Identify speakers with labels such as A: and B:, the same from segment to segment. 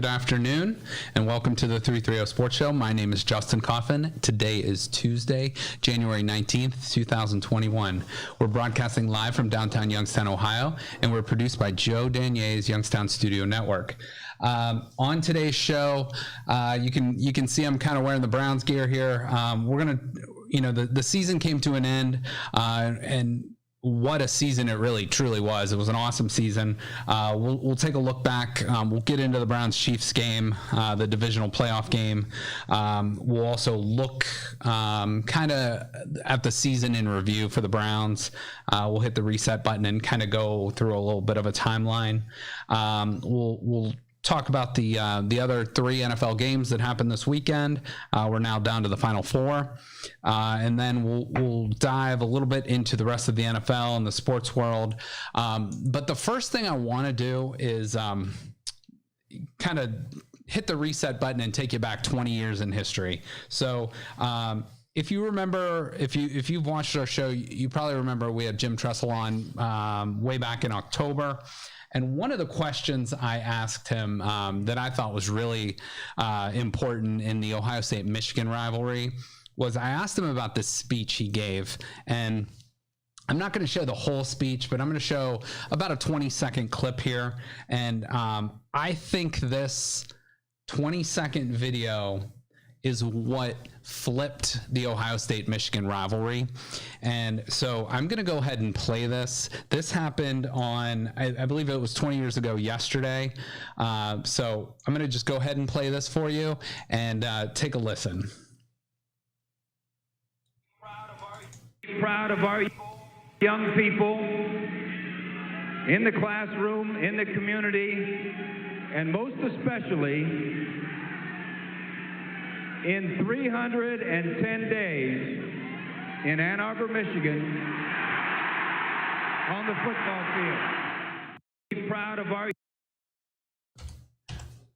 A: Good afternoon, and welcome to the 330 Sports Show. My name is Justin Coffin. Today is Tuesday, January 19th, 2021. We're broadcasting live from downtown Youngstown, Ohio, and we're produced by Joe Danier's Youngstown Studio Network. On today's show, you can see I'm kind of wearing the Browns gear here. We're going to, the season came to an end, and what a season it really truly was. It was an awesome season. We'll take a look back. We'll get into the Browns-Chiefs game, the divisional playoff game. We'll also look kind of at the season in review for the Browns. We'll hit the reset button and kind of go through a little bit of a timeline. We'll talk about the other three NFL games that happened this weekend. We're now down to the final four. And then we'll dive a little bit into the rest of the NFL and the sports world. But the first thing I want to do is kind of hit the reset button and take you back 20 years in history. So if you remember, if you've watched our show, you probably remember we had Jim Tressel on way back in October. And one of the questions I asked him that I thought was really important in the Ohio State-Michigan rivalry was I asked him about this speech he gave. And I'm not going to show the whole speech, but I'm going to show about a 20-second clip here. And I think this 20-second video is what flipped the Ohio State-Michigan rivalry. And so I'm going to go ahead and play this. This happened on, I believe it was 20 years ago yesterday. So I'm going to just go ahead and play this for you and take a listen.
B: Proud of our young people in the classroom, in the community, and most especially in 310 days in Ann Arbor, Michigan, on the football field. Be proud of our...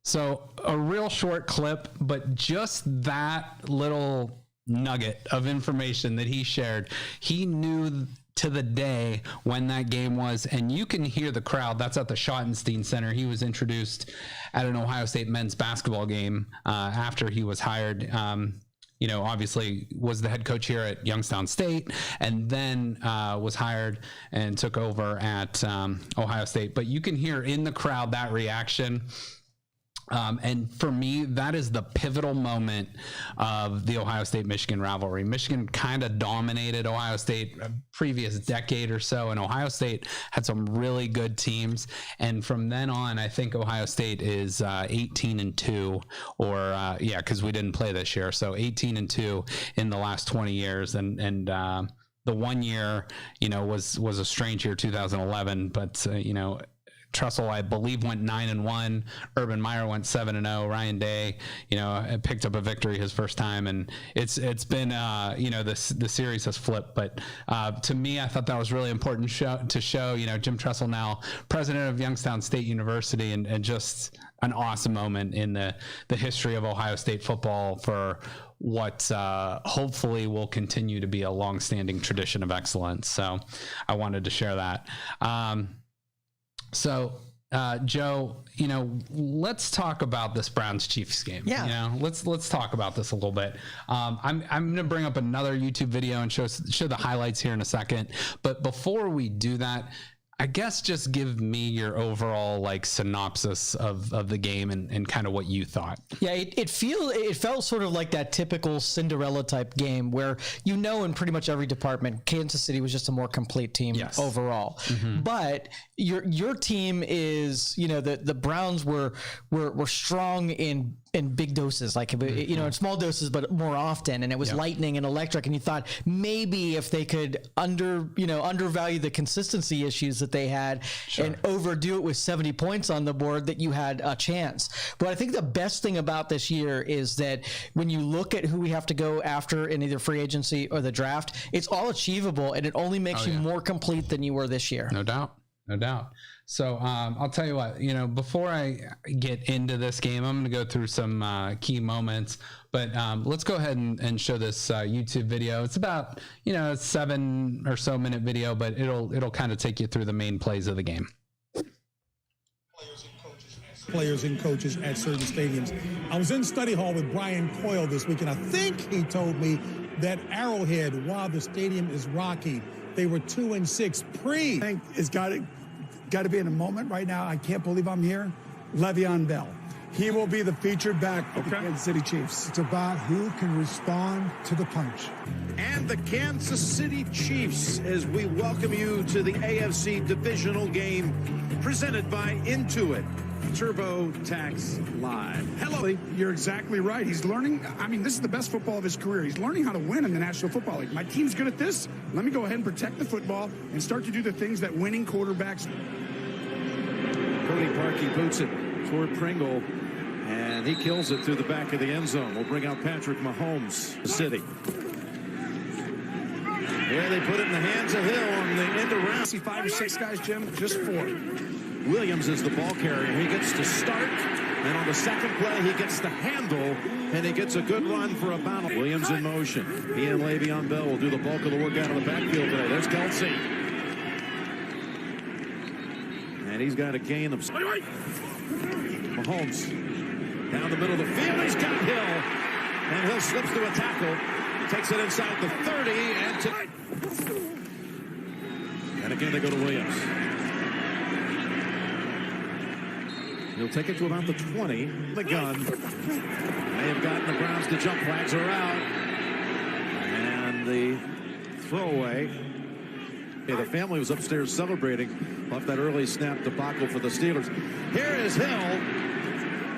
A: So a real short clip, but just that little nugget of information that he shared, he knew to the day when that game was, and you can hear the crowd. That's at the Schottenstein Center. He was introduced at an Ohio State men's basketball game after he was hired. Obviously was the head coach here at Youngstown State, and then was hired and took over at Ohio State. But you can hear in the crowd that reaction. And for me, that is the pivotal moment of the Ohio State-Michigan rivalry. Michigan kind of dominated Ohio State a previous decade or so, and Ohio State had some really good teams. And from then on, I think Ohio State is 18-2, or because we didn't play this year, so 18-2 in the last 20 years. And the 1 year, was a strange year, 2011, but Tressel, I believe, went 9-1. Urban Meyer went 7-0. Ryan Day, picked up a victory his first time, and it's been, the series has flipped. But to me, I thought that was really important to show. Jim Tressel, now president of Youngstown State University, and just an awesome moment in the history of Ohio State football for what hopefully will continue to be a long-standing tradition of excellence. So I wanted to share that. So, Joe, let's talk about this Browns-Chiefs game.
C: Yeah.
A: Let's talk about this a little bit. I'm going to bring up another YouTube video and show the highlights here in a second. But before we do that, I guess just give me your overall synopsis of the game and kind of what you thought.
C: Yeah, it felt sort of like that typical Cinderella type game where in pretty much every department, Kansas City was just a more complete team overall. Mm-hmm. But your team is, the Browns were strong in big doses, in small doses, but more often. And it was lightning and electric. And you thought maybe if they could undervalue the consistency issues that they had and overdo it with 70 points on the board, that you had a chance. But I think the best thing about this year is that when you look at who we have to go after in either free agency or the draft, it's all achievable, and it only makes you more complete than you were this year.
A: No doubt. So I'll tell you what, before I get into this game, I'm going to go through some key moments, but let's go ahead and show this YouTube video. It's about, a 7 or so minute video, but it'll kind of take you through the main plays of the game.
D: Players and coaches players and coaches at certain stadiums. I was in study hall with Brian Coyle this week, and I think he told me that Arrowhead, while the stadium is rocky, they were 2-6 pre.
E: I think it's got to be in a moment right now. I can't believe I'm here. Le'Veon Bell. He will be the featured back for the Kansas City Chiefs.
F: It's about who can respond to the punch.
G: And the Kansas City Chiefs, as we welcome you to the AFC divisional game presented by Intuit TurboTax Live.
H: Hello. You're exactly right. He's learning. I mean, this is the best football of his career. He's learning how to win in the National Football League. My team's good at this. Let me go ahead and protect the football and start to do the things that winning quarterbacks.
G: Cody Parkey boots it toward Pringle, and he kills it through the back of the end zone. We'll bring out Patrick Mahomes, City. Here they put it in the hands of Hill on the end around.
H: See 5 or 6 guys, Jim, just 4.
G: Williams is the ball carrier. He gets to start, and on the second play, he gets the handle, and he gets a good run for a bounce. Williams in motion. He and Le'Veon Bell will do the bulk of the work out of the backfield today. There's Kelsey. And he's got a gain of... Mahomes down the middle of the field. He's got Hill. And Hill slips to a tackle. Takes it inside the 30. And again, they go to Williams. He'll take it to about the 20. The gun. May have gotten the Browns to jump. Flags are out. And the throwaway. Okay, the family was upstairs celebrating off that early snap debacle for the Steelers. Here is Hill.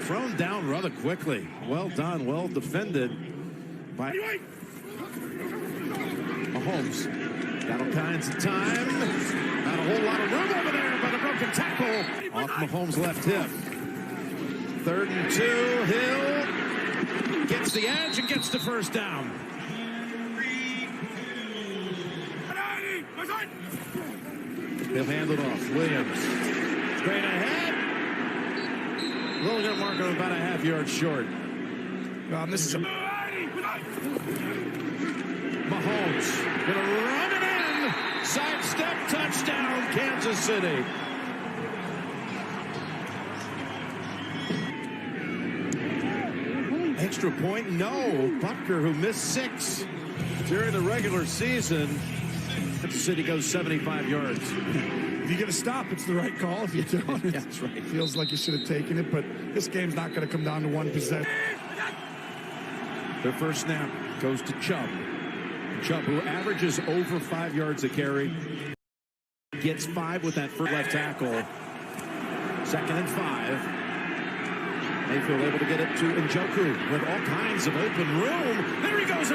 G: Thrown down rather quickly. Well done. Well defended by Mahomes. Got all kinds of time. Not a whole lot of room over there, but a broken tackle off Mahomes' left hip. 3rd and 2. Hill gets the edge and gets the first down. He'll hand it off. Williams. Straight ahead. We'll get mark of about a half-yard short.
H: This is a...
G: Mahomes gonna run it in. Sidestep touchdown, Kansas City. Extra point? No. Butker, who missed 6 during the regular season. Kansas City goes 75 yards.
H: If you get a stop, it's the right call. If you don't,
G: Yeah, that's right.
H: It feels like you should have taken it, but this game's not going to come down to one possession.
G: Their first snap goes to Chubb. Chubb, who averages over 5 yards a carry, gets 5 with that first left tackle. 2nd and 5. Mayfield able to get it to Njoku with all kinds of open room. There he goes.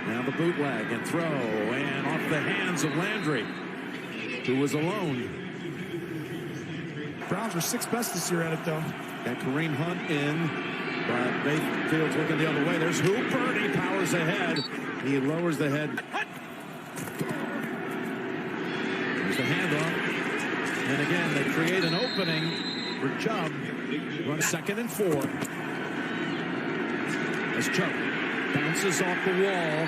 G: Now the bootleg and throw, and off the hands of Landry, who was alone.
H: Browns were 6th best this year at it, though.
G: Got Kareem Hunt in, but Mayfield's looking the other way. There's Hooper, and he powers ahead. He lowers the head. There's the handoff. And again, they create an opening for Chubb. Run 2nd and 4. As Chubb bounces off the wall,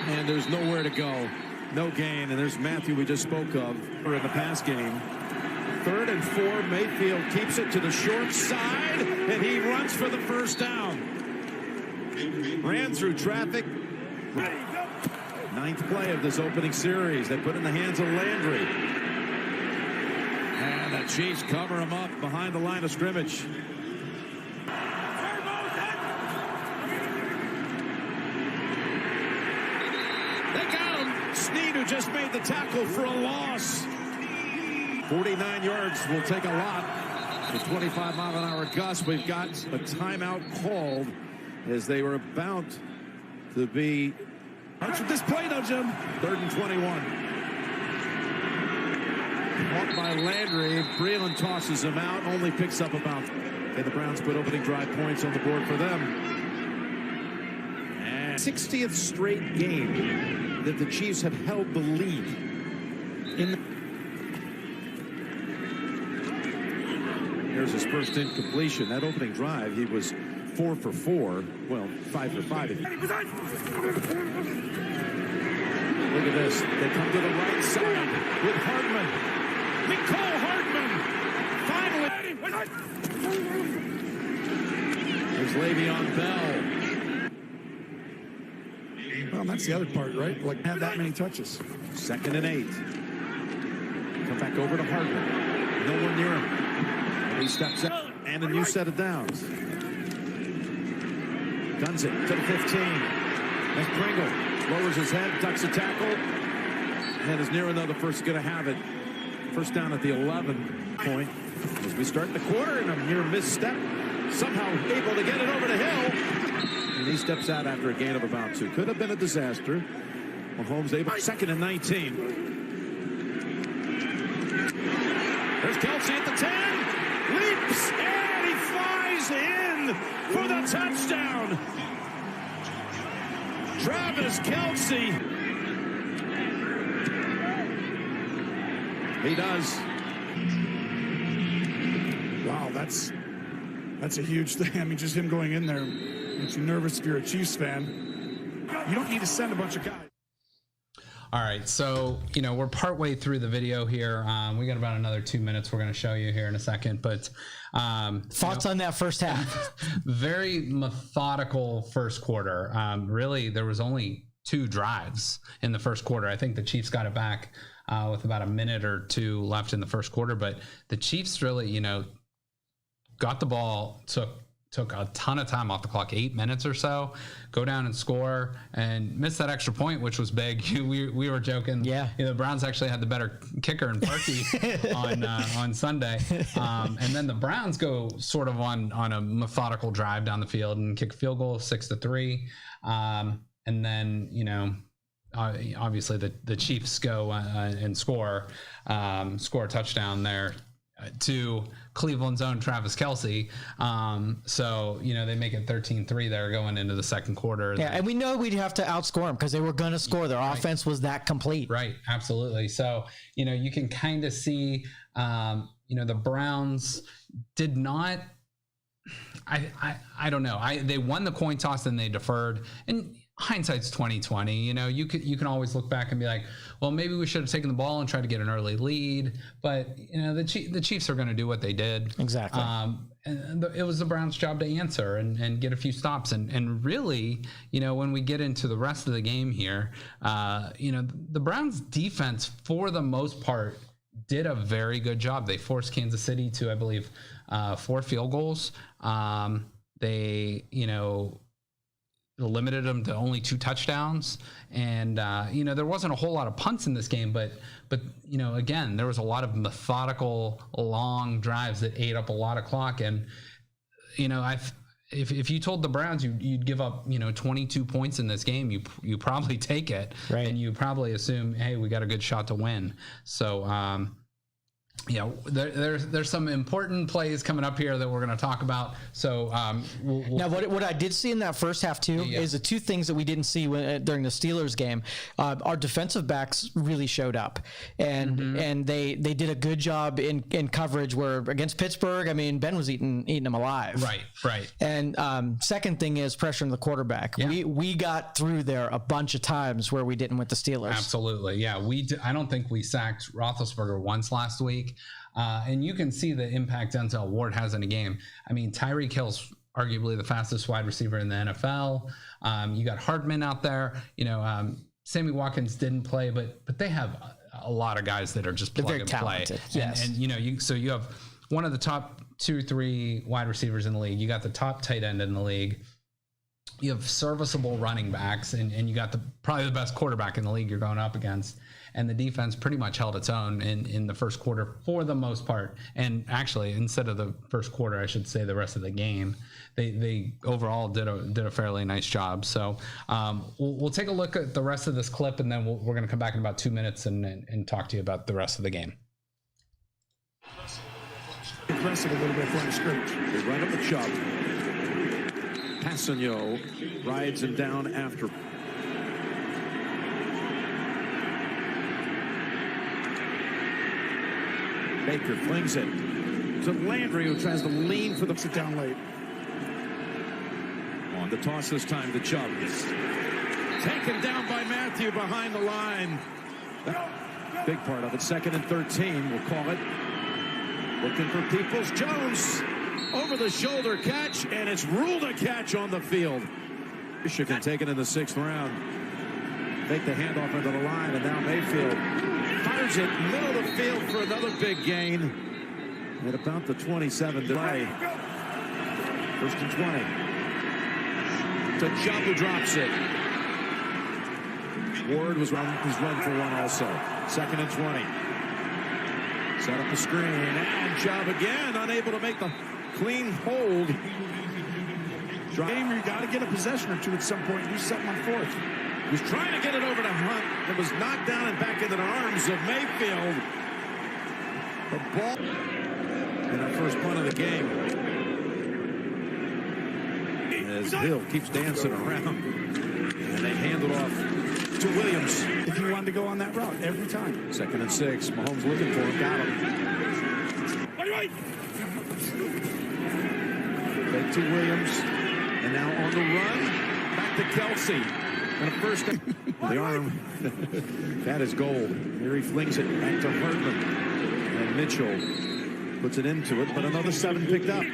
G: and there's nowhere to go. No gain, and there's Matthew we just spoke of in the pass game. 3rd and 4, Mayfield keeps it to the short side, and he runs for the first down. Ran through traffic. 9th play of this opening series. They put in the hands of Landry. And the Chiefs cover him up behind the line of scrimmage. They got him. Snead, who just made the tackle for a loss. 49 yards will take a lot. The 25-mile-an-hour gust. We've got a timeout called as they were about to be.
H: That's what this play, though, Jim.
G: 3rd and 21. Caught by Landry. Breland tosses him out. Only picks up about. And the Browns put opening drive points on the board for them. And 60th straight game that the Chiefs have held the lead in the. Here's his first incompletion. That opening drive, he was 4 for 4. Well, 5 for 5. Look at this. They come to the right side with Hardman. Nicole Hardman Here's Le'Veon Bell.
H: Well, that's the other part, right? Like, have that many touches.
G: 2nd and 8. Come back over to Hardman. No one near him. And he steps out. And a new set of downs. Guns it to the 15. That's Pringle. Lowers his head, ducks a tackle. And is near another first going to have it. First down at the 11 point. As we start the quarter, and a near misstep. Somehow able to get it over the hill. And he steps out after a gain of about 2. Could have been a disaster. Mahomes able. 2nd and 19. There's Kelce at the 10. Leaps. And he flies in for the touchdown. Travis Kelce. He does.
H: Wow, that's a huge thing. I mean, just him going in there makes you nervous if you're a Chiefs fan. You don't need to send a bunch of guys.
A: All right, so, we're partway through the video here. We got about another 2 minutes we're going to show you here in a second. But
C: thoughts on that first half?
A: Very methodical first quarter. Really, there was only 2 drives in the first quarter. I think the Chiefs got it back with about a minute or 2 left in the first quarter. But the Chiefs really, got the ball, took a ton of time off the clock, 8 minutes or so, go down and score and miss that extra point, which was big. We were joking.
C: Yeah.
A: The Browns actually had the better kicker in Parkey on Sunday. And then the Browns go sort of on a methodical drive down the field and kick a field goal 6-3. And then, obviously the Chiefs go and score a touchdown there to Cleveland's own Travis Kelce. So, they make it 13-3 there going into the second quarter.
C: Yeah, and we know we'd have to outscore them because they were going to score. Their offense was that complete.
A: Right, absolutely. So, you can kind of see, the Browns did not, I don't know. They won the coin toss and they deferred. And hindsight's 20/20. You can always look back and be like, well, maybe we should have taken the ball and tried to get an early lead. But the Chiefs are going to do what they did.
C: Exactly.
A: And it was the Browns' job to answer and get a few stops. And really, when we get into the rest of the game here, the Browns' defense for the most part did a very good job. They forced Kansas City to, I believe, 4 field goals. They limited them to only 2 touchdowns. And, there wasn't a whole lot of punts in this game, but again, there was a lot of methodical, long drives that ate up a lot of clock. And, if you told the Browns you'd give up, 22 points in this game, you probably take it.
C: Right.
A: And you probably assume, hey, we got a good shot to win. So, there's some important plays coming up here that we're going to talk about. So
C: now, what I did see in that first half too is the 2 things that we didn't see during the Steelers game. Our defensive backs really showed up, and they did a good job in coverage. Where against Pittsburgh, I mean, Ben was eating them alive.
A: Right.
C: And second thing is pressuring the quarterback. Yeah. We got through there a bunch of times where we didn't with the Steelers.
A: Absolutely, yeah. I don't think we sacked Roethlisberger once last week. And you can see the impact Denzel Ward has in a game. I mean, Tyreek Hill's arguably the fastest wide receiver in the NFL. You got Hardman out there. Sammy Watkins didn't play, but they have a lot of guys that are just plug and play.
C: Yes.
A: And you have one of the top 2-3 wide receivers in the league. You got the top tight end in the league. You have serviceable running backs, and you got probably the best quarterback in the league you're going up against. And the defense pretty much held its own in the first quarter for the most part. And actually, instead of the first quarter, I should say the rest of the game, they overall did a fairly nice job. So we'll take a look at the rest of this clip, and then we're going to come back in about 2 minutes and talk to you about the rest of the game.
H: Aggressive a little bit for the scrimmage.
G: They run up the Chubb. Passagno rides him down after. Baker flings it to Landry, who tries to lean for the
H: sit down late.
G: On the toss this time to Chubb. Taken down by Matthew behind the line. Big part of it. 2nd and 13, we'll call it. Looking for Peoples. Jones over-the-shoulder catch, and it's ruled a catch on the field. Michigan taken in the 6th round. Make the handoff into the line, and now Mayfield fires it middle of the field for another big gain at about the 27 delay. 1st and 20. To Chubb, who drops it. Ward was run for one also. 2nd and 20. Set up the screen, and Chubb again unable to make the clean hold.
H: Game, you got to get a possession or two at some point. Do something on 4th.
G: He was trying to get it over to Hunt. It was knocked down and back into the arms of Mayfield. The ball in our first punt of the game. As Hill keeps dancing around. And they hand it off to Williams.
H: If you wanted to go on that route every time.
G: 2nd and 6. Mahomes looking for him. Got him. Back to Williams. And now on the run. Back to Kelsey. And a first the arm. That is gold. Here he flings it back to Hardman. And Mitchell puts it into it, but another 7 picked up.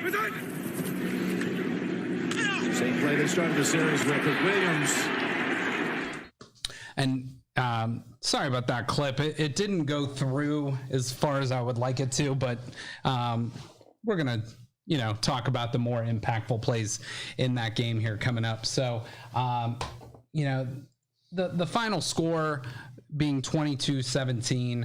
G: Same play they started the series with Williams.
A: And sorry about that clip. It didn't go through as far as I would like it to, but we're going to, talk about the more impactful plays in that game here coming up. So, the final score being 22-17.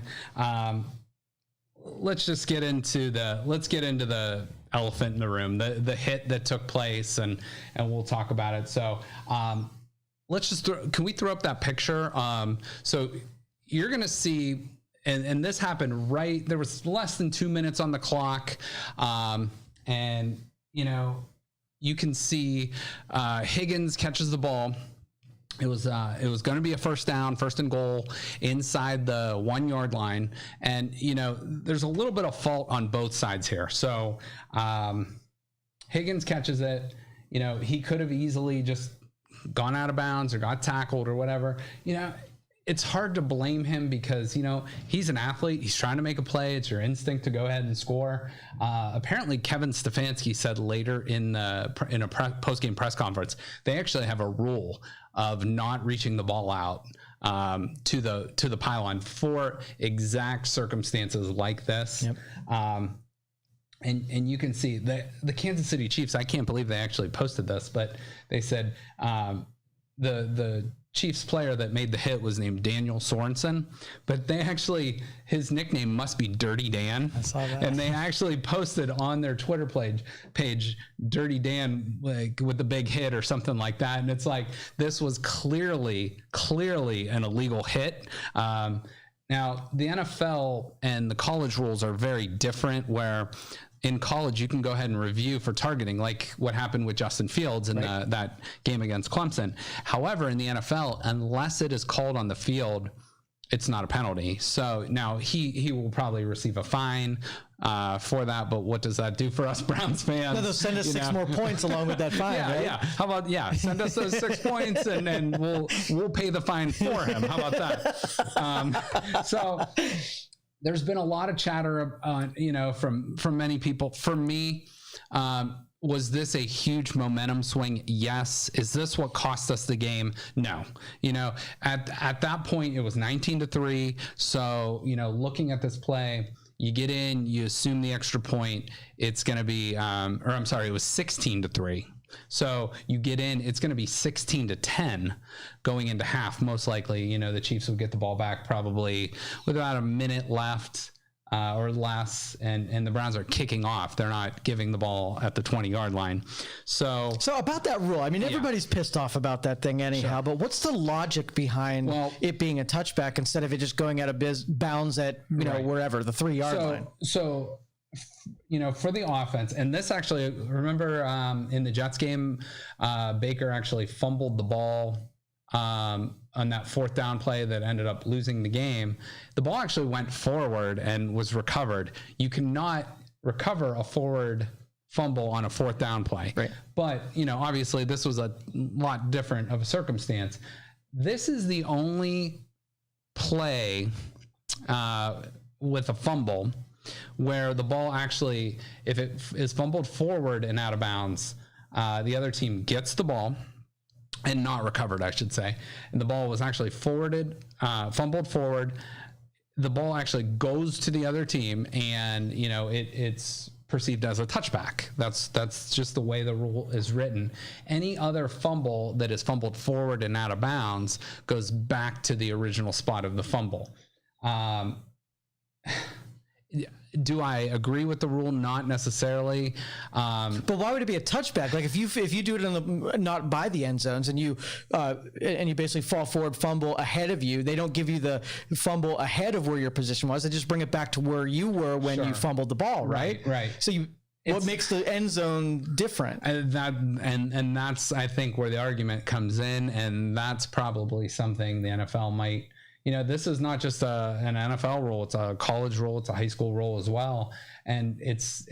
A: Let's get into the elephant in the room, the hit that took place, and we'll talk about it. So, can we throw up that picture? So you're going to see, and this happened there was less than 2 minutes on the clock. And you can see, Higgins catches the ball. It was going to be a first and goal inside the 1 yard line. And, there's a little bit of fault on both sides here. So, Higgins catches it, he could have easily just gone out of bounds or got tackled or whatever. It's hard to blame him because, he's an athlete. He's trying to make a play. It's your instinct to go ahead and score. Apparently, Kevin Stefanski said later in a post-game press conference, they actually have a rule of not reaching the ball out to the pylon for exact circumstances like this. Yep. And you can see the Kansas City Chiefs, I can't believe they actually posted this, but they said the Chiefs player that made the hit was named Daniel Sorensen, but his nickname must be Dirty Dan.
C: I saw that.
A: And they actually posted on their Twitter page Dirty Dan, like with the big hit or something like that. And it's like, this was clearly an illegal hit. Now the NFL and the college rules are very different, where in college, you can go ahead and review for targeting, like what happened with Justin Fields in that game against Clemson. However, in the NFL, unless it is called on the field, it's not a penalty. So now he will probably receive a fine for that. But what does that do for us Browns fans?
C: No, they'll send us 6 more points along with that fine, right?
A: Yeah. How about send us those 6 points and then we'll pay the fine for him. How about that? So there's been a lot of chatter, from many people. For me, was this a huge momentum swing? Yes. Is this what cost us the game? No. At that point, it was 19-3. So, looking at this play, you get in, you assume the extra point. It's going to be, it was 16-3. So you get in, it's going to be 16-10 going into half. Most likely, the Chiefs will get the ball back probably with about a minute left or less, and the Browns are kicking off. They're not giving the ball at the 20-yard line. So
C: about that rule, everybody's pissed off about that thing anyhow, sure. But what's the logic behind it being a touchback instead of it just going out of bounds at, wherever, the 3-yard line? So,
A: for the offense, and this actually, remember in the Jets game, Baker actually fumbled the ball on that 4th down play that ended up losing the game. The ball actually went forward and was recovered. You cannot recover a forward fumble on a 4th down play.
C: Right.
A: But, obviously this was a lot different of a circumstance. This is the only play with a fumble where the ball actually, if it is fumbled forward and out of bounds, the other team gets the ball and not recovered, I should say. And the ball was actually fumbled forward. The ball actually goes to the other team, and it's perceived as a touchback. That's just the way the rule is written. Any other fumble that is fumbled forward and out of bounds goes back to the original spot of the fumble. Do I agree with the rule? Not necessarily.
C: But why would it be a touchback? Like if you do it not by the end zones, and you basically fall forward, fumble ahead of you, they don't give you the fumble ahead of where your position was. They just bring it back to where you were when you fumbled the ball, right?
A: Right.
C: So what makes the end zone different?
A: And that's, I think, where the argument comes in, and that's probably something the NFL might. This is not just an NFL rule; it's a college rule, it's a high school rule as well, and it's.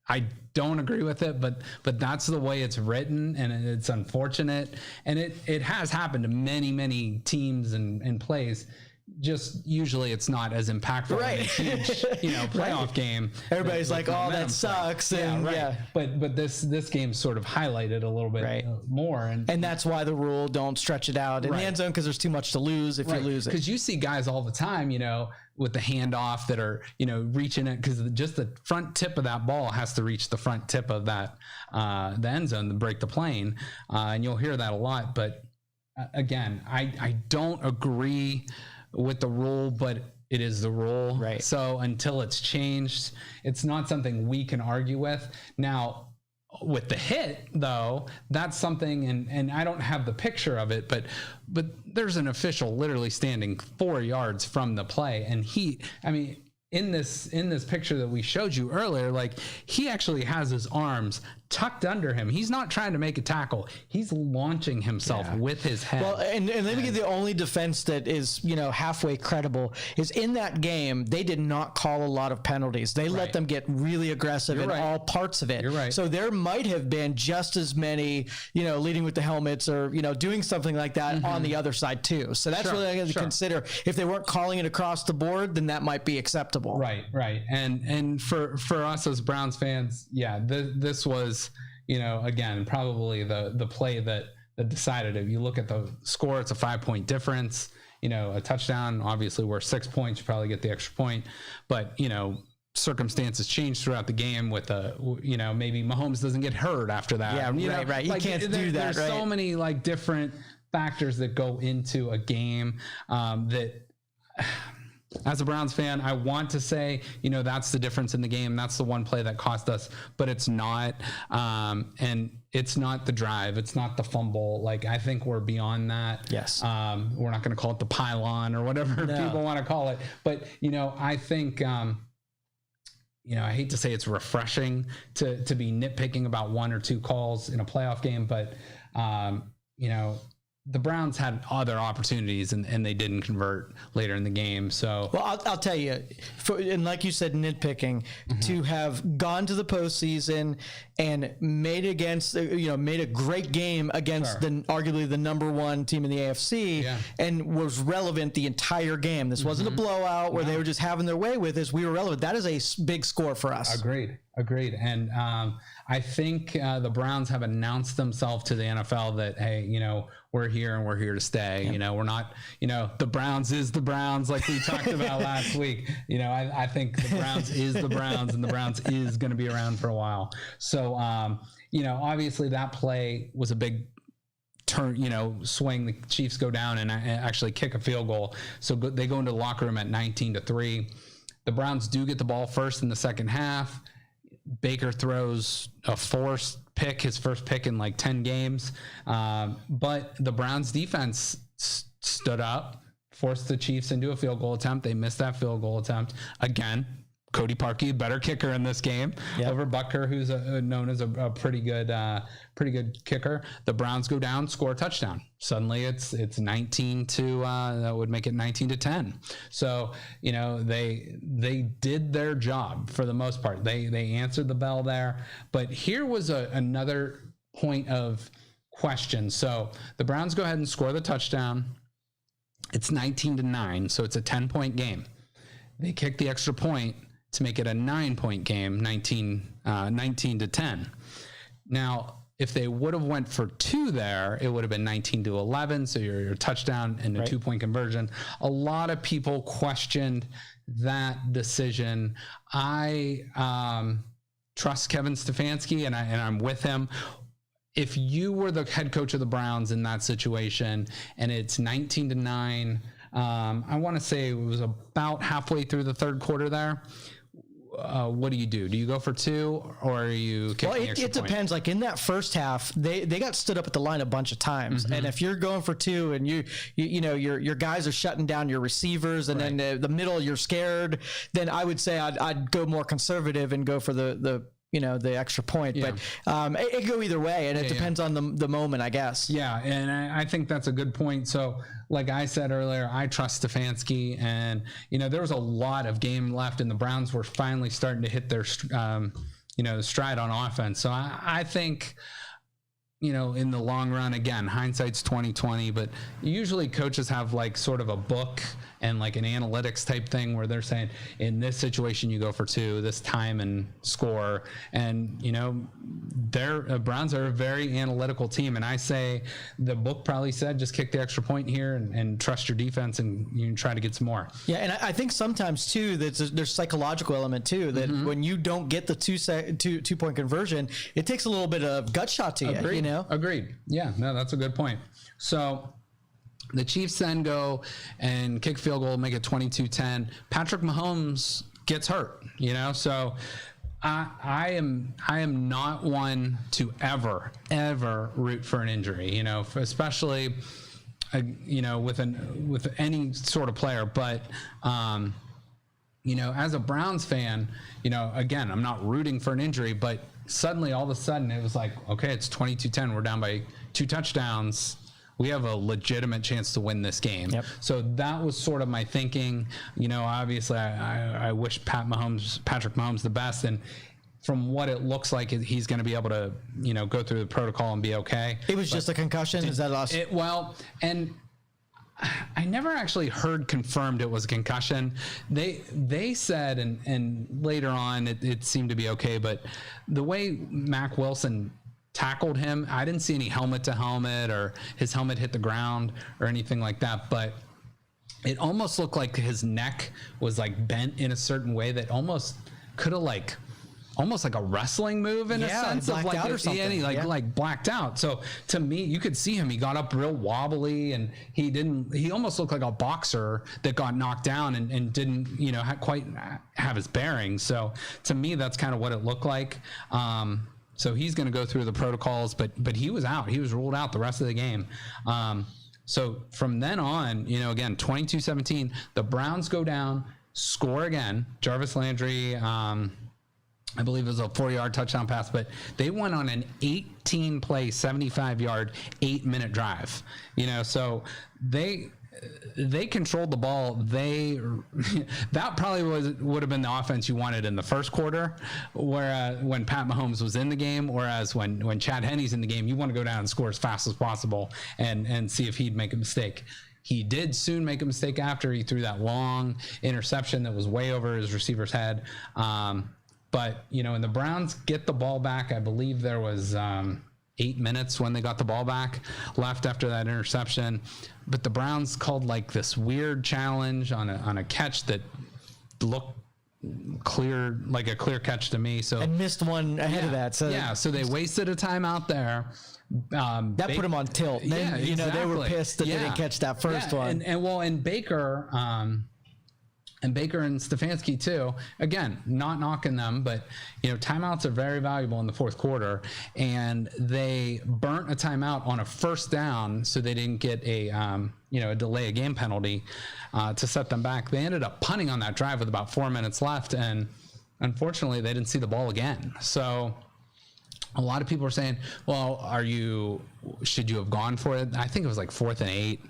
A: I don't agree with it, but that's the way it's written, and it's unfortunate, and it has happened to many teams and plays. Just usually it's not as impactful in a huge, playoff game.
C: Everybody's like, "Oh, that sucks,"
A: But this game sort of highlighted a little bit more, and
C: that's why the rule don't stretch it out in the end zone, because there's too much to lose if you lose it.
A: Because you see guys all the time, with the handoff that are reaching it, because just the front tip of that ball has to reach the front tip of that the end zone to break the plane, and you'll hear that a lot. But again, I don't agree with the rule, but it is the rule.
C: Right.
A: So until it's changed, it's not something we can argue with. Now, with the hit, though, that's something, and I don't have the picture of it, but there's an official literally standing 4 yards from the play, and in this picture that we showed you earlier, like, he actually has his arms tucked under him. He's not trying to make a tackle. He's launching himself with his head.
C: Well, and let me get the only defense that is, halfway credible is in that game, they did not call a lot of penalties. They let them get really aggressive in all parts of it.
A: You're right.
C: So there might have been just as many, leading with the helmets or, doing something like that on the other side too. So that's really I got to consider. If they weren't calling it across the board, then that might be acceptable.
A: Right. And for us as Browns fans, this was, again, probably the play that decided it. You look at the score, it's a 5-point difference. A touchdown, obviously worth 6 points, you probably get the extra point. But, circumstances change throughout the game with maybe Mahomes doesn't get hurt after that.
C: Yeah, right. You can't do that,
A: There's so many different factors that go into a game that... As a Browns fan, I want to say, that's the difference in the game. That's the one play that cost us, but it's not. And it's not the drive. It's not the fumble. Like, I think we're beyond that.
C: Yes.
A: We're not going to call it the pylon or whatever people want to call it. But, I think, I hate to say it's refreshing to be nitpicking about one or two calls in a playoff game, but, the Browns had other opportunities and they didn't convert later in the game. So,
C: well, I'll tell you, and like you said, nitpicking, to have gone to the postseason and made a great game against arguably the number one team in the AFC and was relevant the entire game. This wasn't a blowout where they were just having their way with this. We were relevant. That is a big score for us.
A: Agreed. And I think the Browns have announced themselves to the NFL that, hey, we're here and we're here to stay. We're not, the Browns is the Browns like we talked about last week. I think the Browns is the Browns, and the Browns is going to be around for a while. So, obviously that play was a big turn, swing. The Chiefs go down and actually kick a field goal. So they go into the locker room at 19-3. The Browns do get the ball first in the second half. Baker throws a forced pick, his first pick in 10 games. But the Browns defense stood up, forced the Chiefs into a field goal attempt. They missed that field goal attempt. Again, Cody Parkey, better kicker in this game over Butker, who's known as a pretty good kicker. The Browns go down, score a touchdown. Suddenly it's 19 to that would make it 19-10. So they did their job for the most part. They answered the bell there. But here was another point of question. So the Browns go ahead and score the touchdown. It's 19-9, so it's a 10-point game. They kicked the extra point to make it a 9-point game, 19-10. Now, if they would have went for 2 there, it would have been 19-11. So your touchdown and a 2-point conversion. A lot of people questioned that decision. I trust Kevin Stefanski, and I'm with him. If you were the head coach of the Browns in that situation, and it's 19-9, I want to say it was about halfway through the third quarter there. What do? Do you go for 2, or are you kicking the extra point?
C: It depends. Like in that first half, they got stood up at the line a bunch of times, and if you're going for 2 and you your guys are shutting down your receivers, and then the middle you're scared, then I would say I'd go more conservative and go for the extra point. But it could go either way, and it depends on the moment, I guess. Yeah,
A: and I think that's a good point. So, like I said earlier, I trust Stefanski, and there was a lot of game left, and the Browns were finally starting to hit their stride on offense. So I think, in the long run, again, hindsight's 20/20, but usually coaches have like sort of a book and like an analytics type thing where they're saying, in this situation, you go for 2, this time and score. And, Browns are a very analytical team. And I say the book probably said, just kick the extra point here and trust your defense, and you can try to get some more.
C: Yeah. And I think sometimes too, there's psychological element too, that when you don't get the 2-point conversion, it takes a little bit of gut shot to
A: Agreed.
C: you.
A: Agreed. Yeah, no, that's a good point. So the Chiefs then go and kick field goal, make it 22-10. Patrick Mahomes gets hurt, so I am not one to ever root for an injury, especially with any sort of player. But as a Browns fan, again, I'm not rooting for an injury, but suddenly all of a sudden it was like, okay, it's 22-10. We're down by 2 touchdowns. We have a legitimate chance to win this game. Yep. So that was sort of my thinking. Obviously I wish Patrick Mahomes the best. And from what it looks like, he's going to be able to, go through the protocol and be okay.
C: It was just a concussion. Is that lost?
A: And I never actually heard confirmed it was a concussion. They said, and later on it seemed to be okay, but the way Mack Wilson tackled him, I didn't see any helmet to helmet or his helmet hit the ground or anything like that, but it almost looked like his neck was like bent in a certain way that almost could have almost like a wrestling move in a sense of like, or something. He like blacked out. So to me, you could see him, he got up real wobbly, and he almost looked like a boxer that got knocked down and didn't, quite have his bearings. So to me, that's kind of what it looked like. So he's going to go through the protocols, but he was out. He was ruled out the rest of the game. So from then on, again, 22-17, the Browns go down, score again. Jarvis Landry, I believe it was a 4-yard touchdown pass, but they went on an 18-play, 75-yard, 8-minute drive. So they controlled the ball. That probably would have been the offense you wanted in the first quarter, whereas when Pat Mahomes was in the game, whereas when Chad Henne's in the game, you want to go down and score as fast as possible and see if he'd make a mistake. He did soon make a mistake after he threw that long interception that was way over his receiver's head. But, and the Browns get the ball back. I believe there was 8 minutes when they got the ball back left after that interception. But the Browns called like this weird challenge on a catch that looked clear, like a clear catch to me. So
C: and missed one ahead of that.
A: So they wasted a timeout there.
C: That put them on tilt. Then,
A: exactly.
C: They were pissed that they didn't catch that first one.
A: And Baker, and Baker and Stefanski too. Again, not knocking them, but timeouts are very valuable in the fourth quarter, and they burnt a timeout on a first down, so they didn't get a delay of game penalty to set them back. They ended up punting on that drive with about 4 minutes left, and unfortunately, they didn't see the ball again. So a lot of people are saying, well, should you have gone for it? I think it was like 4th and 8.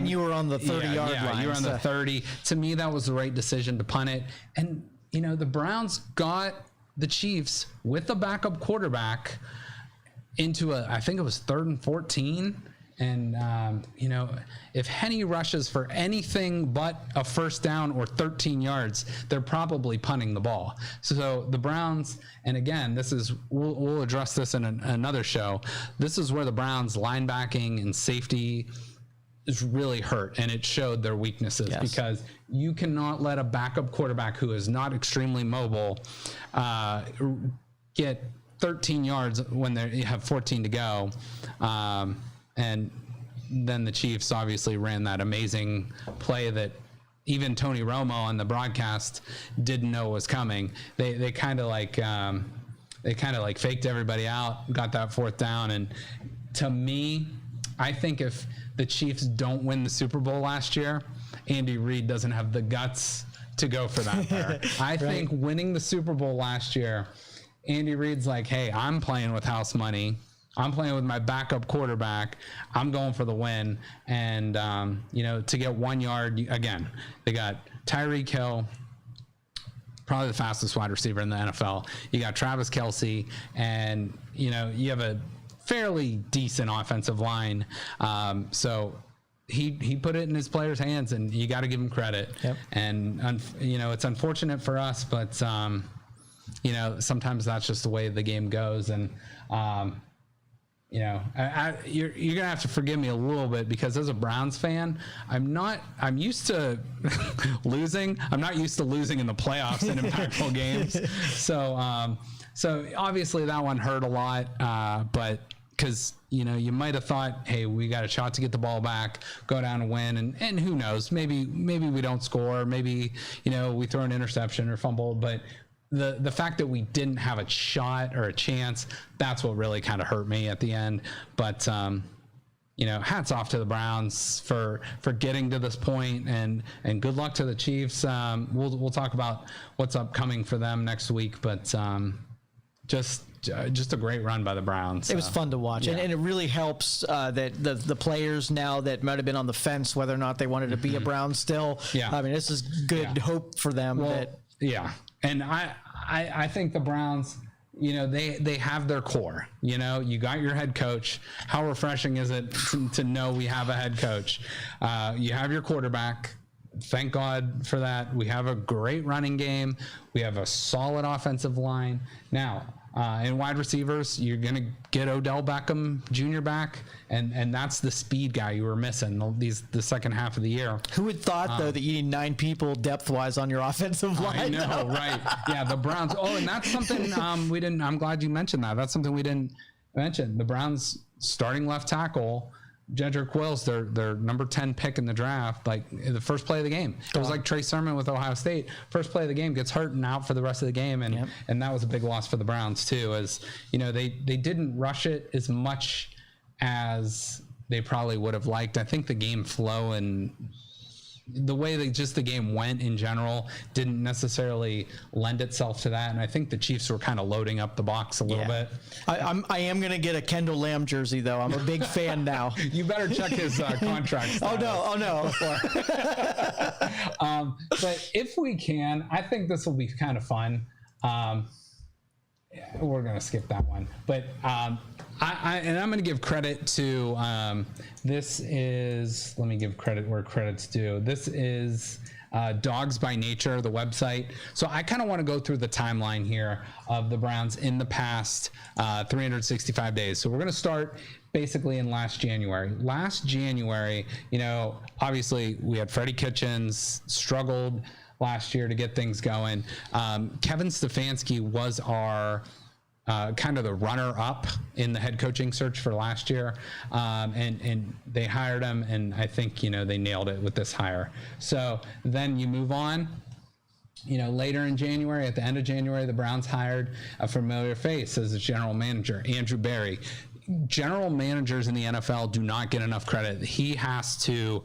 C: You were on the 30-yard line.
A: You were on the 30. To me, that was the right decision to punt it. And, the Browns got the Chiefs with the backup quarterback into I think it was 3rd and 14. And, if Henny rushes for anything but a first down or 13 yards, they're probably punting the ball. So the Browns, and again, we'll address this in another show. This is where the Browns linebacking and safety is really hurt, and it showed their weaknesses because you cannot let a backup quarterback who is not extremely mobile get 13 yards when you have 14 to go. And then the Chiefs obviously ran that amazing play that even Tony Romo on the broadcast didn't know was coming. They kind of like faked everybody out, got that fourth down. And to me, I think if the Chiefs don't win the Super Bowl last year, Andy Reid doesn't have the guts to go for that there. I think winning the Super Bowl last year, Andy Reid's like, hey, I'm playing with house money. I'm playing with my backup quarterback. I'm going for the win. And, to get 1 yard, again, they got Tyreek Hill, probably the fastest wide receiver in the NFL. You got Travis Kelce, and, you have a fairly decent offensive line. So he put it in his players' hands, and you got to give him credit. Yep. And, it's unfortunate for us, but, sometimes that's just the way the game goes. And, you're going to have to forgive me a little bit because as a Browns fan, I'm used to losing. I'm not used to losing in the playoffs in impactful games. So obviously that one hurt a lot. But because, you might have thought, hey, we got a shot to get the ball back, go down and win. And who knows, maybe we don't score. Maybe, we throw an interception or fumble, but the fact that we didn't have a shot or a chance, that's what really kind of hurt me at the end. But, hats off to the Browns for getting to this point, and good luck to the Chiefs. We'll talk about what's upcoming for them next week, but just a great run by the Browns.
C: It was fun to watch, and it really helps that the players now that might have been on the fence whether or not they wanted to be a Brown still. Yeah, I mean, this is good hope for them.
A: And I think the Browns, they have their core. You got your head coach. How refreshing is it to know we have a head coach? You have your quarterback. Thank God for that. We have a great running game. We have a solid offensive line. Now, in wide receivers, you're going to get Odell Beckham Jr. back, and that's the speed guy you were missing the second half of the year.
C: Who would thought, though, that you need 9 people depth-wise on your offensive line?
A: I know, right. Yeah, the Browns. Oh, and that's something we didn't – I'm glad you mentioned that. That's something we didn't mention. The Browns starting left tackle – Jedrick Wills, their number 10 pick in the draft, like the first play of the game. It was like Trey Sermon with Ohio State. First play of the game, gets hurt and out for the rest of the game, and that was a big loss for the Browns too. As they didn't rush it as much as they probably would have liked. I think the game flow and the way the game went in general didn't necessarily lend itself to that, and I think the Chiefs were kind of loading up the box a little bit.
C: I am going to get a Kendall Lamb jersey, though. I'm a big fan now.
A: You better check his contract.
C: Oh no.
A: But if we can, I think this will be kind of fun. We're going to skip that one, but I'm going to give credit to this is, let me give credit where credit's due. This is Dogs by Nature, the website. So I kind of want to go through the timeline here of the Browns in the past 365 days. So we're going to start basically in last January. Last January, obviously we had Freddie Kitchens, struggled last year to get things going. Kevin Stefanski was our kind of the runner-up in the head coaching search for last year, and they hired him, and I think they nailed it with this hire. So then you move on. Later in January, at the end of January, the Browns hired a familiar face as a general manager, Andrew Berry. General managers in the NFL do not get enough credit. He has to,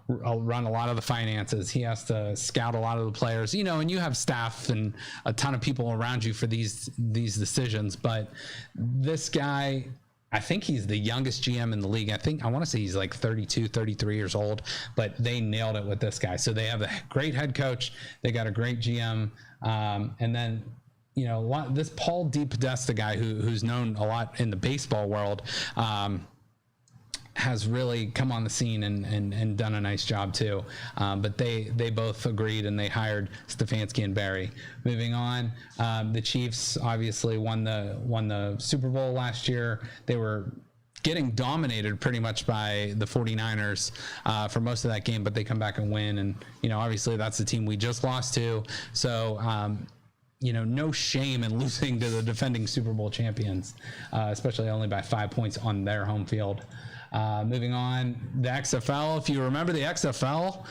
A: run a lot of the finances. He has to scout a lot of the players, and you have staff and a ton of people around you for these decisions. But this guy, I think he's the youngest GM in the league. I want to say he's like 32, 33 years old, but they nailed it with this guy. So they have a great head coach. They got a great GM. And then, this Paul DePodesta guy who's known a lot in the baseball world, has really come on the scene and done a nice job too. But they both agreed and they hired Stefanski and Barry. Moving on, the Chiefs obviously won the Super Bowl last year. They were getting dominated pretty much by the 49ers for most of that game, but they come back and win. And, obviously that's the team we just lost to. So, no shame in losing to the defending Super Bowl champions, especially only by 5 points on their home field. Moving on, the XFL. If you remember the XFL,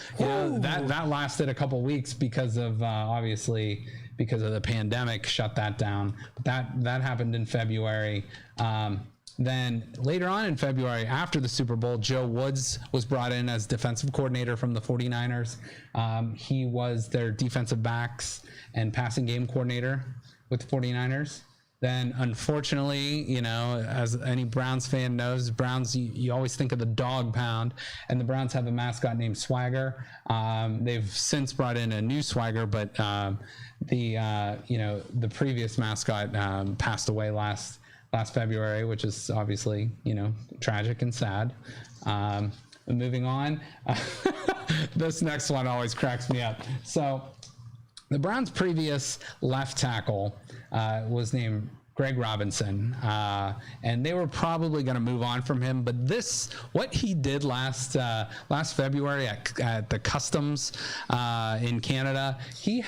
A: that lasted a couple weeks because of obviously because of the pandemic, shut that down. But that happened in February. Then later on in February, after the Super Bowl, Joe Woods was brought in as defensive coordinator from the 49ers. He was their defensive backs and passing game coordinator with the 49ers. Then, unfortunately, as any Browns fan knows, Browns, you always think of the dog pound, and the Browns have a mascot named Swagger. They've since brought in a new Swagger, but the previous mascot passed away last February, which is obviously, tragic and sad. Moving on, this next one always cracks me up. So the Browns' previous left tackle was named Greg Robinson, and they were probably going to move on from him. But what he did last February at the customs in Canada, it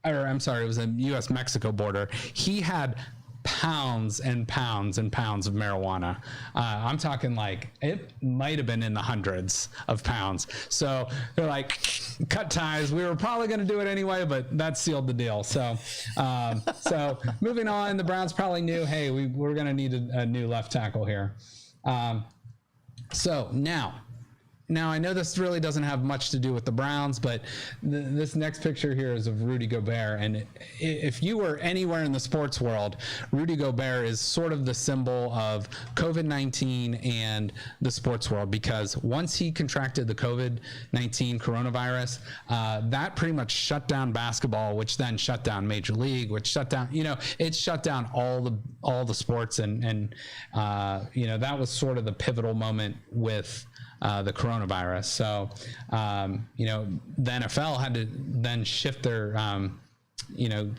A: was a U.S.-Mexico border. He had pounds and pounds and pounds of marijuana. I'm talking like it might have been in the hundreds of pounds. So they're like, cut ties. We were probably going to do it anyway, but that sealed the deal. So moving on, the Browns probably knew, hey, we're going to need a new left tackle here. So now I know this really doesn't have much to do with the Browns, but this next picture here is of Rudy Gobert. And if you were anywhere in the sports world, Rudy Gobert is sort of the symbol of COVID-19 and the sports world, because once he contracted the COVID-19 coronavirus, that pretty much shut down basketball, which then shut down Major League, which shut down, it shut down all the sports. And that was sort of the pivotal moment with the coronavirus. So, the NFL had to then shift their,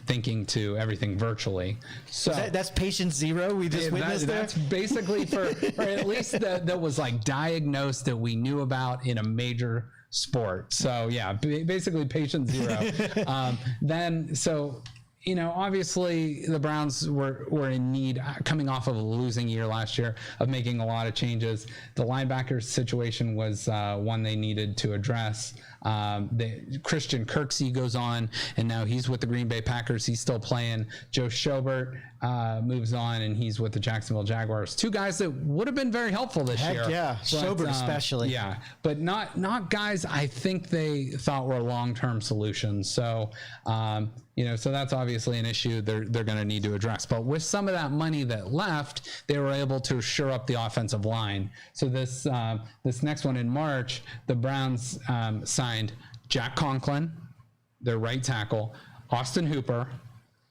A: thinking to everything virtually. So
C: that's patient zero we just witnessed there?
A: That's basically or at least that was like diagnosed that we knew about in a major sport. So yeah, basically patient zero. Obviously the Browns were in need, coming off of a losing year last year, of making a lot of changes. The linebacker situation was one they needed to address. Christian Kirksey goes on, and now he's with the Green Bay Packers. He's still playing. Joe Schobert moves on, and he's with the Jacksonville Jaguars. Two guys that would have been very helpful this year.
C: Yeah, Schobert especially.
A: Yeah, but not guys I think they thought were long-term solutions. So, so that's obviously an issue they're going to need to address. But with some of that money that left, they were able to shore up the offensive line. So this next one in March, the Browns signed Jack Conklin, their right tackle, Austin Hooper,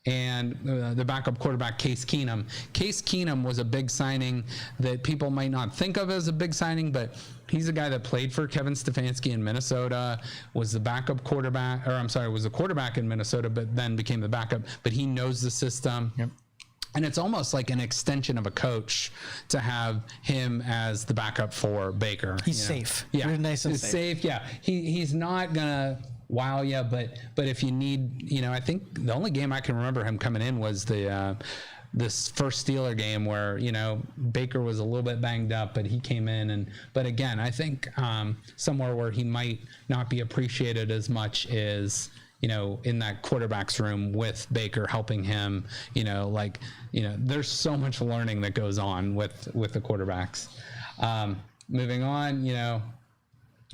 A: and the backup quarterback, Case Keenum. Case Keenum was a big signing that people might not think of as a big signing, but he's a guy that played for Kevin Stefanski in Minnesota, was the was a quarterback in Minnesota, but then became the backup. But he knows the system. Yep. And it's almost like an extension of a coach to have him as the backup for Baker.
C: He's safe.
A: Yeah.
C: Really nice and safe.
A: Yeah. He's not going to wow you, but if you need, I think the only game I can remember him coming in was this first Steeler game where, Baker was a little bit banged up, but he came in. But again, I think somewhere where he might not be appreciated as much is, in that quarterback's room with Baker helping him, there's so much learning that goes on with the quarterbacks. Moving on,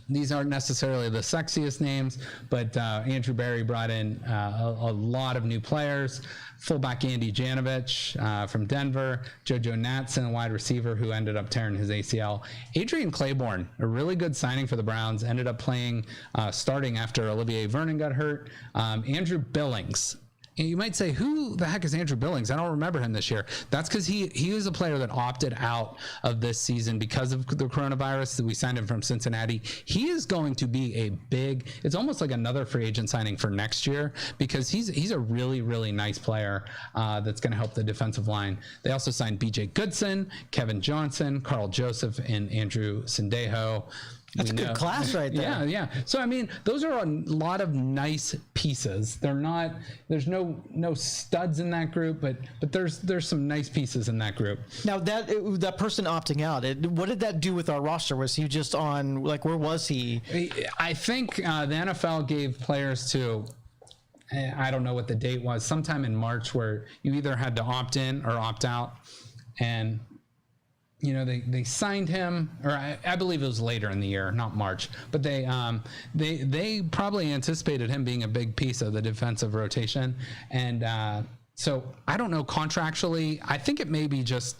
A: these aren't necessarily the sexiest names, but Andrew Berry brought in a lot of new players. Fullback Andy Janovich from Denver, JoJo Natson, a wide receiver who ended up tearing his ACL. Adrian Claiborne, a really good signing for the Browns, ended up playing starting after Olivier Vernon got hurt. Andrew Billings And you might say, who the heck is Andrew Billings? I don't remember him this year. That's because he was a player that opted out of this season because of the coronavirus. We signed him from Cincinnati. He is going to be it's almost like another free agent signing for next year, because he's a really, really nice player that's going to help the defensive line. They also signed BJ Goodson, Kevin Johnson, Carl Joseph, and Andrew Sendejo.
C: That's a good class right there.
A: Yeah. So, I mean, those are a lot of nice pieces. There's no studs in that group, but there's some nice pieces in that group.
C: Now, that person opting out, what did that do with our roster? Was he just on, like, where was he?
A: I think the NFL gave players to, I don't know what the date was, sometime in March, where you either had to opt in or opt out. And they signed him, or I believe it was later in the year, not March, but they probably anticipated him being a big piece of the defensive rotation. And so I don't know contractually. I think it may be just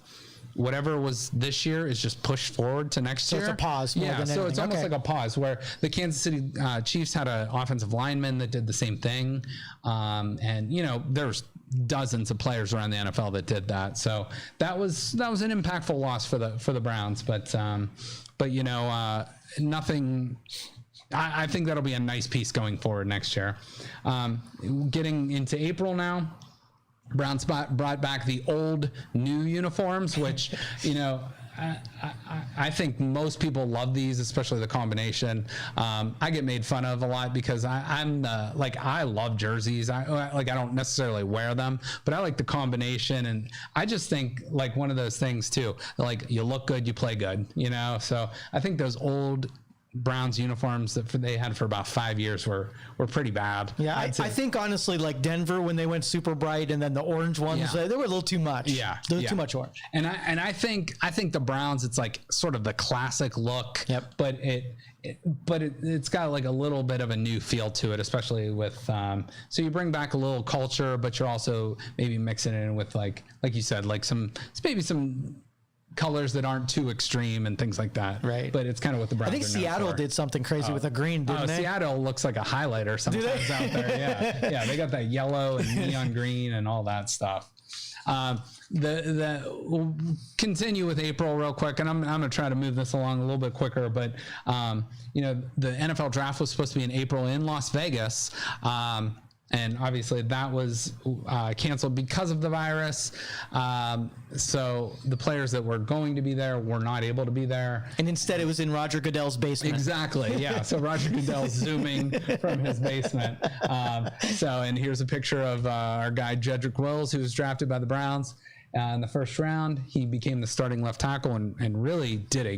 A: whatever was this year is just pushed forward to next year.
C: So it's a pause more than anything.
A: So it's almost like a pause, where the Kansas City Chiefs had an offensive lineman that did the same thing. And there's dozens of players around the NFL that did that. So that was an impactful loss for the Browns. But nothing. I think that'll be a nice piece going forward next year. Getting into April now, Browns brought back the old new uniforms, which, I think most people love these, especially the combination. I get made fun of a lot because I love jerseys. I don't necessarily wear them, but I like the combination. And I just think, like, one of those things too, like, you look good, you play good, so I think those old Browns uniforms that they had for about 5 years were pretty bad.
C: Yeah, I think honestly, like Denver, when they went super bright, and then the orange ones, they were a little too much.
A: Yeah,
C: too much orange.
A: And I think the Browns, it's like sort of the classic look.
C: Yep.
A: But it's got like a little bit of a new feel to it, especially with so you bring back a little culture, but you're also maybe mixing it in with like you said, like some colors that aren't too extreme and things like that.
C: Right.
A: But it's kind of what the Browns
C: I think Seattle did something crazy with a green, didn't they?
A: Seattle looks like a highlighter sometimes out there. Yeah. Yeah. They got that yellow and neon green and all that stuff. We'll continue with April real quick, and I'm going to try to move this along a little bit quicker, but the NFL draft was supposed to be in April in Las Vegas. And obviously that was canceled because of the virus. So the players that were going to be there were not able to be there.
C: And instead it was in Roger Goodell's basement.
A: Exactly, yeah. So Roger Goodell's zooming from his basement. And here's a picture of our guy Jedrick Wills, who was drafted by the Browns. In the first round, he became the starting left tackle and really did a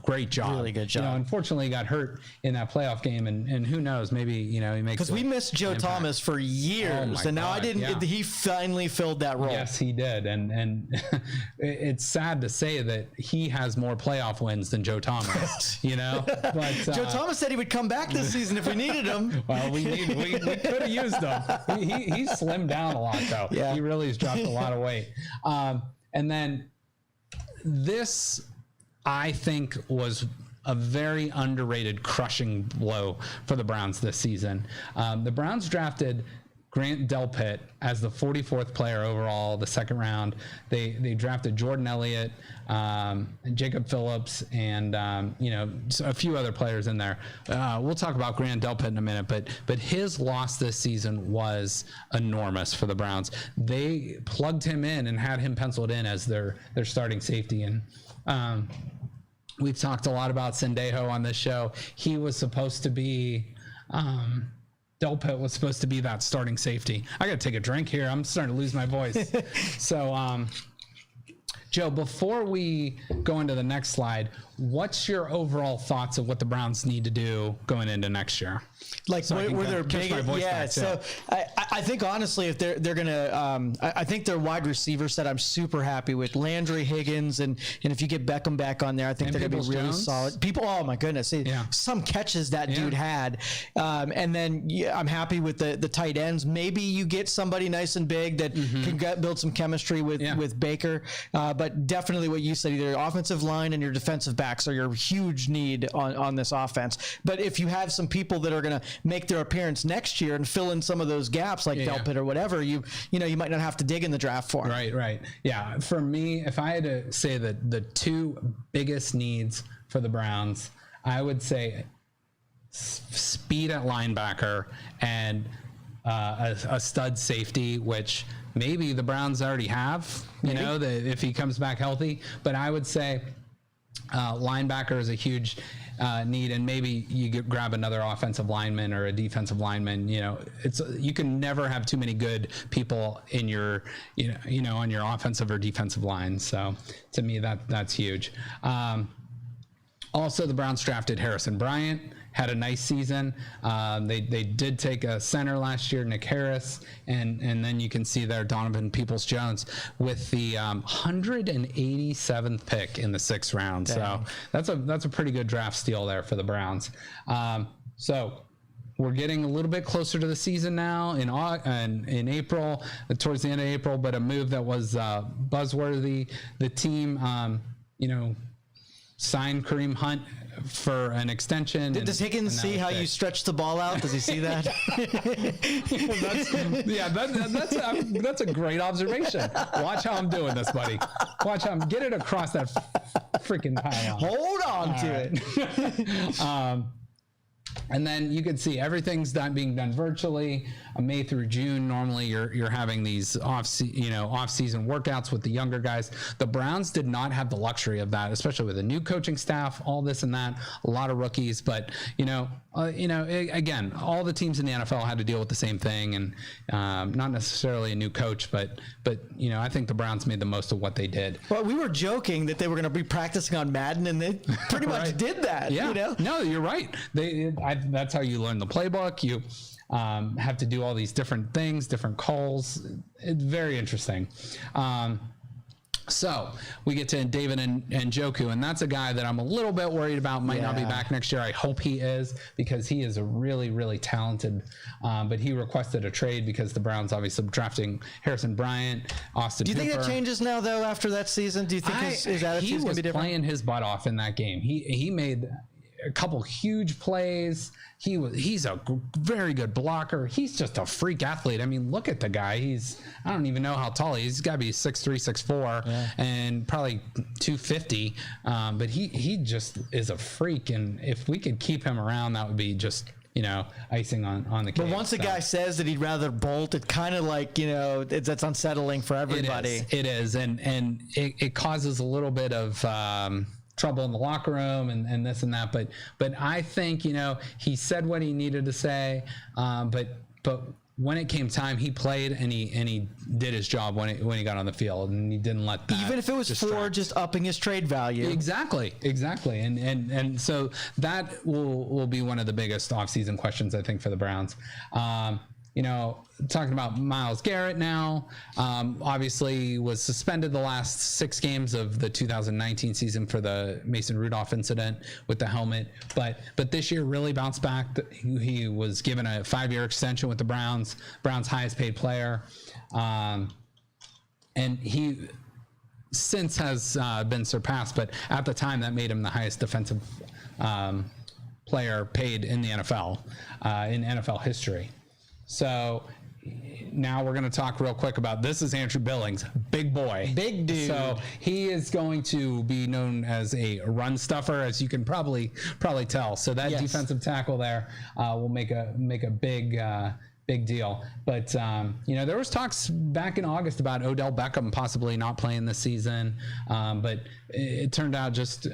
A: great job.
C: Really good job.
A: Unfortunately, he got hurt in that playoff game, and who knows, maybe he makes.
C: Because we missed Joe Thomas for years, and now he finally filled that role.
A: Yes, he did, and it's sad to say that he has more playoff wins than Joe Thomas. But
C: Joe Thomas said he would come back this season if we needed him.
A: Well, we could have used him. He slimmed down a lot though.
C: Yeah.
A: He really has dropped a lot of weight. And then this, I think, was a very underrated crushing blow for the Browns this season. The Browns drafted Grant Delpit as the 44th player overall, the second round. They drafted Jordan Elliott, Jacob Phillips, and a few other players in there. We'll talk about Grant Delpit in a minute, but his loss this season was enormous for the Browns. They plugged him in and had him penciled in as their starting safety. And we've talked a lot about Sendejo on this show. He was supposed to be Delpit was supposed to be that starting safety. I got to take a drink here. I'm starting to lose my voice. So, Joe, before we go into the next slide, what's your overall thoughts of what the Browns need to do going into next year?
C: Like, so were there big? Yeah. So I think honestly, if they're gonna, I think their wide receiver set I'm super happy with. Landry, Higgins, and if you get Beckham back on there, I think they're gonna be really solid. Oh my goodness, some catches that dude had. And then I'm happy with the tight ends. Maybe you get somebody nice and big that can build some chemistry with Baker. But definitely what you said, either offensive line and your defensive back. backs are your huge need on this offense. But if you have some people that are going to make their appearance next year and fill in some of those gaps, like Delpit or whatever, you might not have to dig in the draft for them.
A: Right. Yeah. For me, if I had to say that the two biggest needs for the Browns, I would say speed at linebacker and a stud safety, which maybe the Browns already have, that if he comes back healthy. But I would say linebacker is a huge need, and maybe you grab another offensive lineman or a defensive lineman. You can never have too many good people in your, on your offensive or defensive line. So to me, that's huge. Also, the Browns drafted Harrison Bryant, had a nice season. They did take a center last year, Nick Harris, and then you can see there Donovan Peoples-Jones with the 187th pick in the 6th round. Dang. So that's a pretty good draft steal there for the Browns. So we're getting a little bit closer to the season now in April, towards the end of April, but a move that was buzzworthy. The team, signed Kareem Hunt for an extension.
C: Does Higgins see how you stretch the ball out? Does he see that?
A: That's a great observation. Watch how I'm doing this, buddy. Watch how I'm get it across that freaking pylon.
C: Hold on to it.
A: And then you can see everything's being done virtually. May through June, normally you're having these off-season workouts with the younger guys. The Browns did not have the luxury of that, especially with a new coaching staff, all this and that, a lot of rookies. But again, all the teams in the NFL had to deal with the same thing, and not necessarily a new coach, but I think the Browns made the most of what they did.
C: Well, we were joking that they were going to be practicing on Madden, and they pretty much did that.
A: Yeah. No, you're right. That's how you learn the playbook. You have to do all these different things, different calls. It's very interesting. So we get to David Njoku, and that's a guy that I'm a little bit worried about. Might not be back next year. I hope he is, because he is a really, really talented. But he requested a trade because the Browns obviously drafting Harrison Bryant, Austin.
C: Do you think that changes now, though, after that season? Do you think his attitude is going to be different? He was
A: playing his butt off in that game. He made a couple huge plays. He's a very good blocker. He's just a freak athlete. I mean, look at the guy. I don't even know how tall he is. He's got to be 6'3", 6'4", and probably 250. But he just is a freak. And if we could keep him around, that would be just icing on the cake.
C: But once a guy says that he'd rather bolt, it kind of like, that's unsettling for everybody.
A: It is. And it causes a little bit of trouble in the locker room and this and that, but I think he said what he needed to say, but when it came time, he played and he did his job when he got on the field, and he didn't let that,
C: even if it was for just upping his trade value.
A: Exactly, and so that will be one of the biggest offseason questions, I think, for the Browns. Talking about Myles Garrett now, obviously was suspended the last 6 games of the 2019 season for the Mason Rudolph incident with the helmet, but this year really bounced back. He was given a 5-year extension with the Browns highest paid player, and he since has been surpassed, but at the time that made him the highest defensive player paid in the NFL, in NFL history. So now we're going to talk real quick about, this is Andrew Billings, big boy.
C: Big dude.
A: So he is going to be known as a run stuffer, as you can probably tell. So that defensive tackle there will make a big deal. But, there was talks back in August about Odell Beckham possibly not playing this season. But it turned out just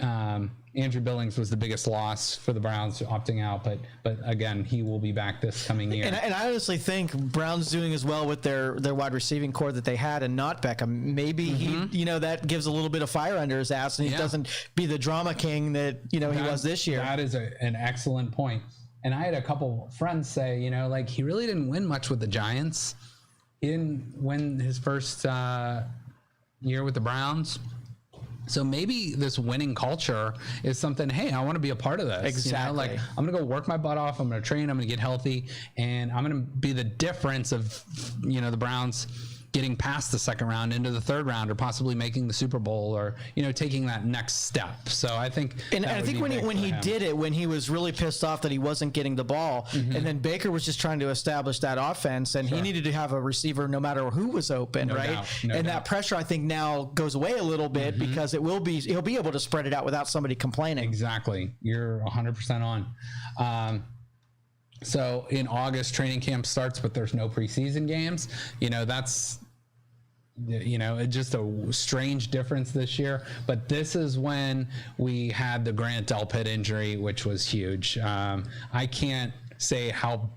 A: Andrew Billings was the biggest loss for the Browns, opting out. But again, he will be back this coming year.
C: And I honestly think Browns doing as well with their wide receiving core that they had and not Beckham. Maybe he, that gives a little bit of fire under his ass, and he doesn't be the drama king that, he was this year.
A: That is an excellent point. And I had a couple friends say, he really didn't win much with the Giants. He didn't win his first year with the Browns. So maybe this winning culture is something, hey, I want to be a part of this.
C: Exactly.
A: I'm going to go work my butt off. I'm going to train. I'm going to get healthy. And I'm going to be the difference of, the Browns getting past the second round into the third round, or possibly making the Super Bowl, or taking that next step. So I think,
C: and I think when he did it, when he was really pissed off that he wasn't getting the ball, and then Baker was just trying to establish that offense, and he needed to have a receiver no matter who was open, right? That pressure, I think, now goes away a little bit because he'll be able to spread it out without somebody complaining.
A: Exactly, you're 100% on. So in August, training camp starts, but there's no preseason games. That's it's just a strange difference this year. But this is when we had the Grant Delpit injury, which was huge. I can't say how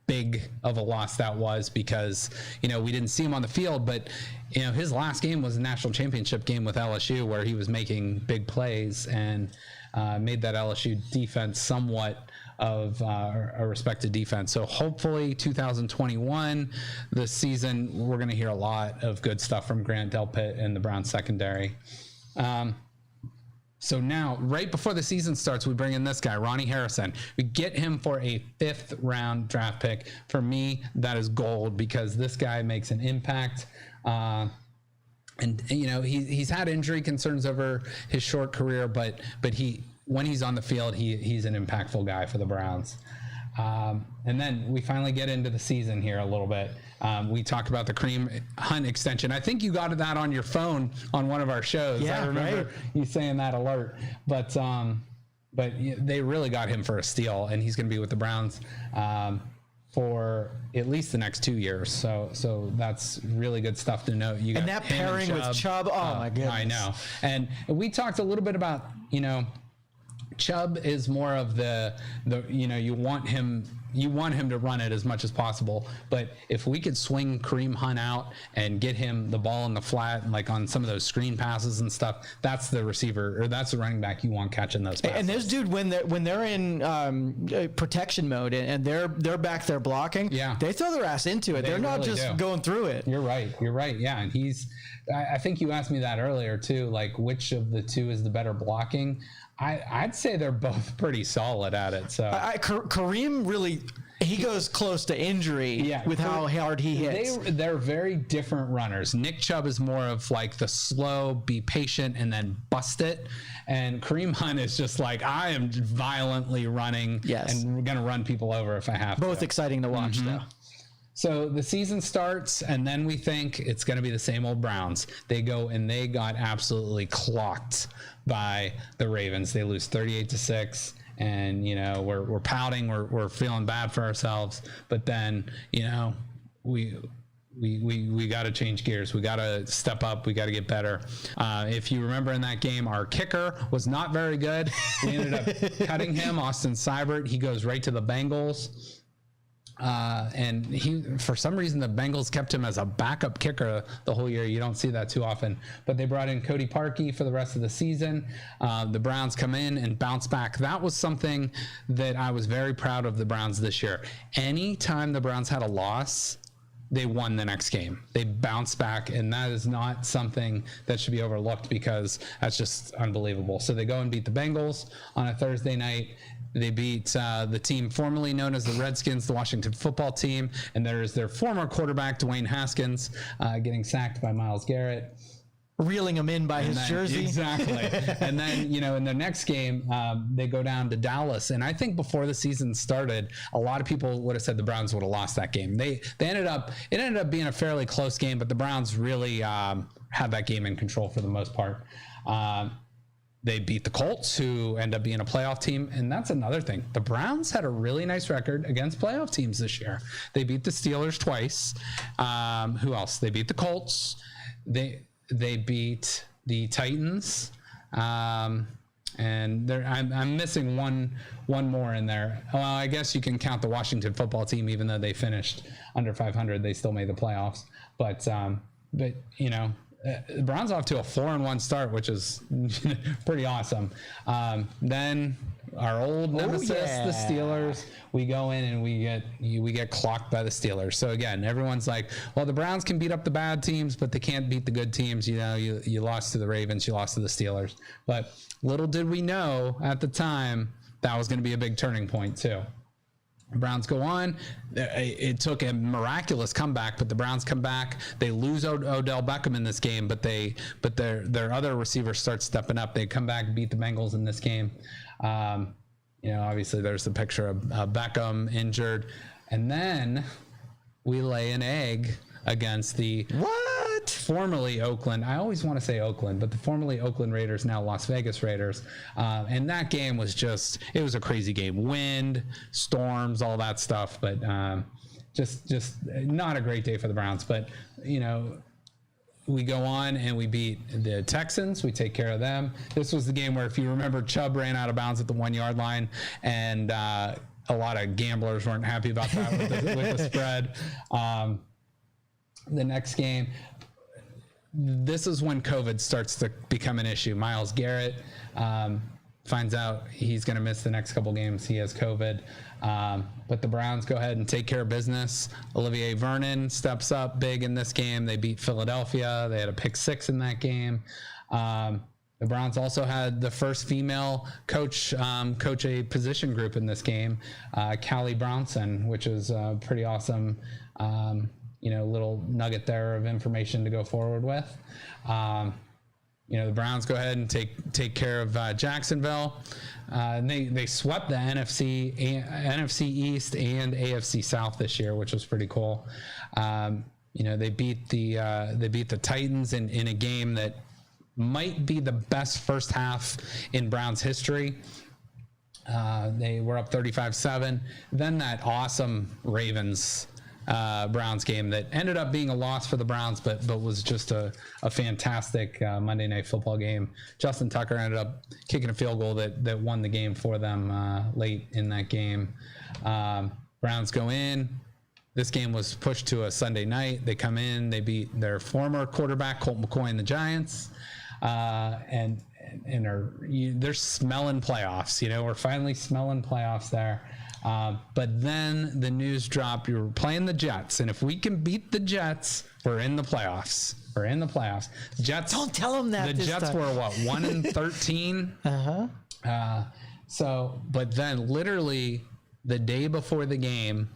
A: big of a loss that was because we didn't see him on the field, but his last game was a national championship game with LSU where he was making big plays and made that LSU defense somewhat of a respected defense. So hopefully 2021, this season, we're going to hear a lot of good stuff from Grant Delpit and the Browns secondary. So now, right before the season starts, we bring in this guy, Ronnie Harrison. We get him for a 5th round draft pick. For me, that is gold because this guy makes an impact. And he's had injury concerns over his short career, but when he's on the field, he's an impactful guy for the Browns. And then we finally get into the season here a little bit. We talked about the Kareem Hunt extension. I think you got that on your phone on one of our shows.
C: Yeah,
A: I remember you saying that alert. But they really got him for a steal, and he's going to be with the Browns for at least the next 2 years. So that's really good stuff to know. You got
C: and that pairing with Chubb, my goodness.
A: I know. And we talked a little bit about, Chubb is more of the you want him to run it as much as possible, but if we could swing Kareem Hunt out and get him the ball in the flat, and like on some of those screen passes and stuff, that's the receiver or that's the running back you want catching those passes.
C: And this dude, when they're in protection mode and they're back there blocking, they throw their ass into it. They're not just going through it.
A: You're right. Yeah, and I think you asked me that earlier too, like which of the two is the better blocking. I'd say they're both pretty solid at it. So
C: Kareem really, he goes close to injury with how hard he hits.
A: They're very different runners. Nick Chubb is more of like the slow, be patient, and then bust it. And Kareem Hunt is just like, I am violently running and we're going to run people over if I have to.
C: Both exciting to watch, though.
A: So the season starts, and then we think it's going to be the same old Browns. They go and they got absolutely clocked by the Ravens. They lose 38-6, and we're pouting, we're feeling bad for ourselves. But then we got to change gears. We got to step up. We got to get better. If you remember in that game, our kicker was not very good. We ended up cutting him, Austin Seibert. He goes right to the Bengals. And he, for some reason, the Bengals kept him as a backup kicker the whole year. You don't see that too often, but they brought in Cody Parkey for the rest of the season. The Browns come in and bounce back. That was something that I was very proud of the Browns this year. Anytime the Browns had a loss, they won the next game. They bounced back, and that is not something that should be overlooked because that's just unbelievable. So they go and beat the Bengals on a Thursday night. They beat the team formerly known as the Redskins, the Washington football team, and there's their former quarterback, Dwayne Haskins, getting sacked by Myles Garrett.
C: Reeling him in by his jersey.
A: Exactly. And then, in the next game, they go down to Dallas. And I think before the season started, a lot of people would have said the Browns would have lost that game. It ended up being a fairly close game, but the Browns really had that game in control for the most part. They beat the Colts, who end up being a playoff team. And that's another thing. The Browns had a really nice record against playoff teams this year. They beat the Steelers twice. Who else? They beat the Colts. They beat the Titans. And I'm missing one more in there. Well, I guess you can count the Washington football team, even though they finished under 500, they still made the playoffs. But the Browns off to a 4-1 start, which is pretty awesome. Then our old nemesis, the Steelers, we go in and we get clocked by the Steelers. So again, everyone's like, well, the Browns can beat up the bad teams, but they can't beat the good teams. You lost to the Ravens, you lost to the Steelers. But little did we know at the time that was going to be a big turning point too. Browns go on. It took a miraculous comeback, but the Browns come back. They lose Odell Beckham in this game, but their other receivers start stepping up. They come back, beat the Bengals in this game. Obviously there's the picture of Beckham injured, and then we lay an egg against the formerly Oakland. I always want to say Oakland, but the formerly Oakland Raiders, now Las Vegas Raiders. And that game was it was a crazy game. Wind, storms, all that stuff, but just not a great day for the Browns. But, we go on and we beat the Texans. We take care of them. This was the game where, if you remember, Chubb ran out of bounds at the 1 yard line, and a lot of gamblers weren't happy about that with the spread. The next game, this is when COVID starts to become an issue. Myles Garrett finds out he's going to miss the next couple games. He has COVID. But the Browns go ahead and take care of business. Olivier Vernon steps up big in this game. They beat Philadelphia. They had a pick 6 in that game. The Browns also had the first female coach a position group in this game, Callie Brownson, which is pretty awesome. Little nugget there of information to go forward with. The Browns go ahead and take care of Jacksonville. And they swept the NFC East and AFC South this year, which was pretty cool. They beat the Titans in a game that might be the best first half in Browns history. They were up 35-7. Then that awesome Ravens Browns game that ended up being a loss for the Browns, but was just a fantastic Monday Night Football game. Justin Tucker ended up kicking a field goal that won the game for them late in that game. Browns go in. This game was pushed to a Sunday night. They come in. They beat their former quarterback, Colt McCoy, and the Giants. And they're smelling playoffs. We're finally smelling playoffs there. But then the news dropped. You're playing the Jets, and if we can beat the Jets, we're in the playoffs. We're in the playoffs. Jets.
C: Don't tell them that.
A: The Jets were 1-13. But then literally the day before the game,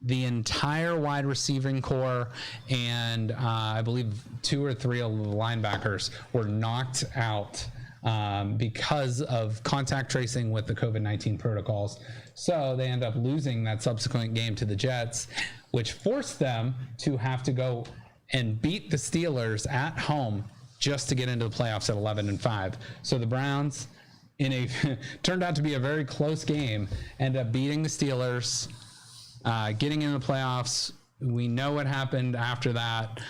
A: the entire wide receiving core and I believe 2 or 3 of the linebackers were knocked out because of contact tracing with the COVID-19 protocols. So they end up losing that subsequent game to the Jets, which forced them to have to go and beat the Steelers at home just to get into the playoffs at 11-5. So the Browns, turned out to be a very close game, end up beating the Steelers, getting into the playoffs. We know what happened after that,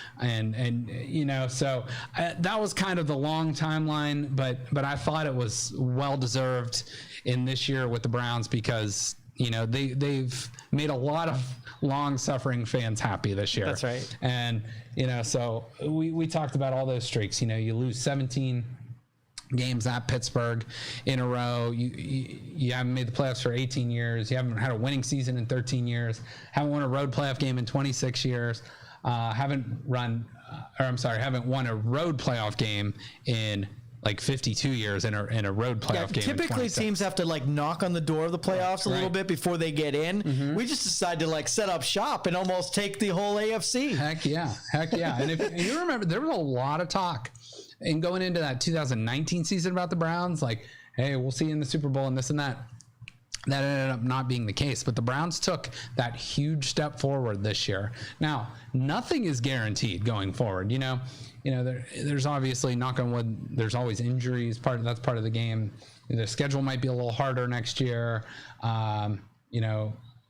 A: so that was kind of the long timeline, but I thought it was well deserved in this year with the Browns because they've made a lot of long suffering fans happy this year.
C: That's right.
A: And so we talked about all those streaks. You lose 17 games at Pittsburgh in a row. You haven't made the playoffs for 18 years. You haven't had a winning season in 13 years. Haven't won a road playoff game in 26 years. Haven't won a road playoff game in like 52 years in a road playoff game.
C: Typically teams have to knock on the door of the playoffs a little bit before they get in. Mm-hmm. We just decided to set up shop and almost take the whole AFC.
A: Heck yeah. And if you remember, there was a lot of talk and going into that 2019 season about the Browns, hey, we'll see you in the Super Bowl and this and that. That ended up not being the case, but the Browns took that huge step forward this year. Now, nothing is guaranteed going forward. There's obviously, knock on wood, there's always injuries. That's part of the game. The schedule might be a little harder next year.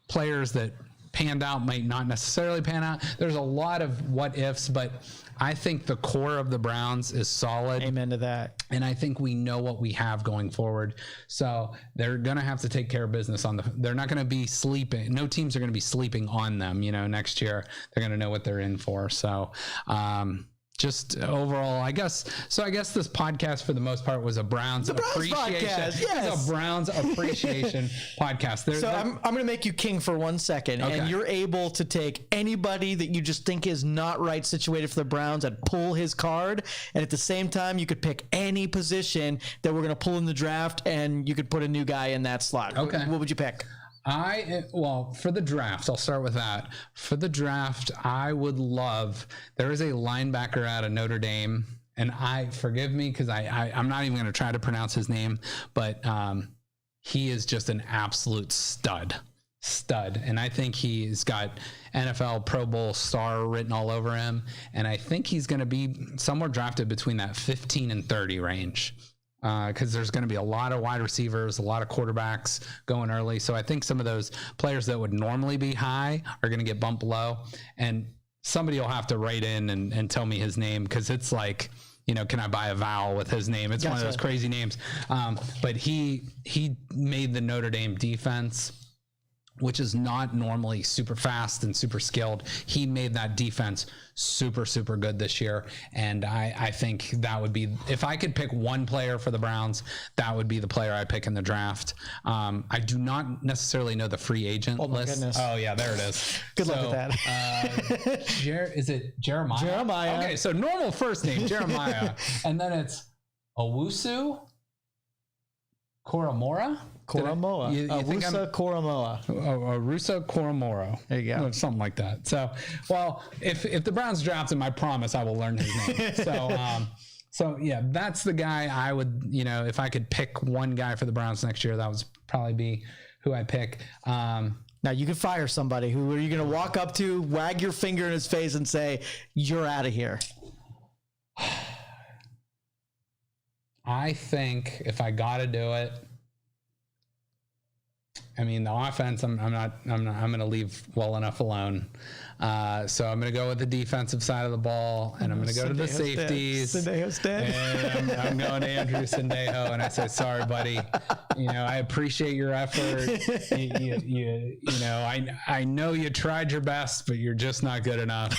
A: Players that panned out might not necessarily pan out. There's a lot of what ifs, but I think the core of the Browns is solid.
C: Amen to that.
A: And I think we know what we have going forward. So they're going to have to take care of business they're not going to be sleeping. No teams are going to be sleeping on them, next year. They're going to know what they're in for. So, just overall, I guess this podcast for the most part was a Browns appreciation.
C: Podcast, yes.
A: It's a Browns appreciation podcast.
C: I'm going to make you king for 1 second, and you're able to take anybody that you just think is not right situated for the Browns and pull his card, and at the same time, you could pick any position that we're going to pull in the draft, and you could put a new guy in that slot.
A: Okay.
C: What would you pick?
A: For the draft, I'll start with that. For the draft, I would love, there is a linebacker out of Notre Dame, and forgive me because I'm not even going to try to pronounce his name, but he is just an absolute stud. And I think he's got NFL Pro Bowl star written all over him, and I think he's going to be somewhere drafted between that 15 and 30 range. Because there's going to be a lot of wide receivers, a lot of quarterbacks going early. So I think some of those players that would normally be high are going to get bumped low. And somebody will have to write in and tell me his name, because it's like, can I buy a vowel with his name? It's one of those crazy names. But he made the Notre Dame defense, which is not normally super fast and super skilled. He made that defense super, super good this year. And I think that would be, if I could pick one player for the Browns, that would be the player I pick in the draft. I do not necessarily know the free agent list.
C: Goodness.
A: Oh yeah, there it is.
C: Good luck with that.
A: Is it Jeremiah?
C: Jeremiah.
A: Okay, so normal first name, Jeremiah. And then it's Owusu Koromora?
C: Koromoa. Awusa Koromoa.
A: Arusa Koromoro.
C: There you go.
A: Something like that. So, well, if the Browns draft him, I promise I will learn his name. So yeah, that's the guy I would, if I could pick one guy for the Browns next year, that would probably be who I pick.
C: Now you could fire somebody. Who are you going to walk up to, wag your finger in his face and say, "You're out of here"?
A: I think if I got to do it, I mean, the offense, I'm going to leave well enough alone. So I'm going to go with the defensive side of the ball, and I'm going to go to the safeties.
C: Sendejo's dead.
A: And I'm going to Andrew Sendejo, and I say, sorry, buddy. I appreciate your effort. I know you tried your best, but you're just not good enough.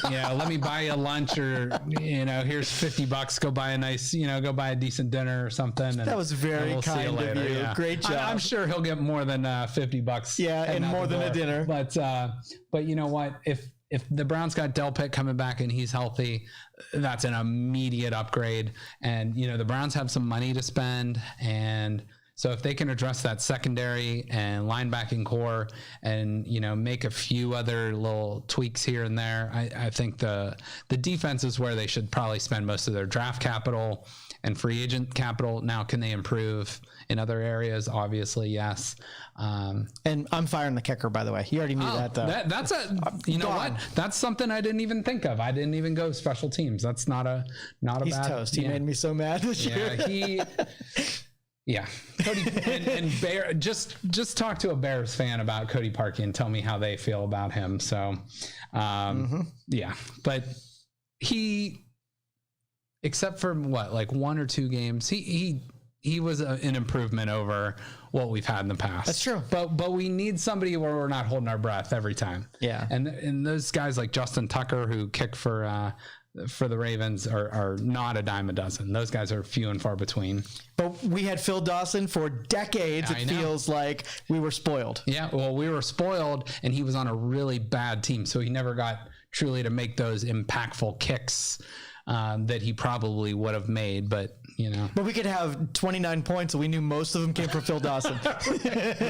A: Let me buy you a lunch, or here's $50. Go buy a nice, go buy a decent dinner or something. And
C: that was very kind of you. Yeah. Great job.
A: I'm sure he'll get more than $50.
C: Yeah, and more than a dinner.
A: But you know what? If the Browns got Delpit coming back and he's healthy, that's an immediate upgrade. And the Browns have some money to spend, and so if they can address that secondary and linebacking core and, make a few other little tweaks here and there, I think the defense is where they should probably spend most of their draft capital and free agent capital. Now, can they improve in other areas? Obviously, yes.
C: And I'm firing the kicker, by the way. You already knew that, though.
A: That's what? That's something I didn't even think of. I didn't even go special teams. That's not a
C: He's
A: bad.
C: Toast. He made me so mad this year.
A: Yeah, Cody and Bear. Just talk to a Bears fan about Cody Parkey and tell me how they feel about him. So, yeah, but he, except for like one or two games, he was an improvement over what we've had in the past.
C: That's true.
A: But we need somebody where we're not holding our breath every time.
C: Yeah,
A: and those guys like Justin Tucker, who kick for the Ravens, are not a dime a dozen. Those guys are few and far between.
C: But we had Phil Dawson for decades. It feels like we were spoiled.
A: Yeah, well, we were spoiled, and he was on a really bad team, so he never got truly to make those impactful kicks that he probably would have made. But
C: but we could have 29 points, and we knew most of them came from Phil Dawson.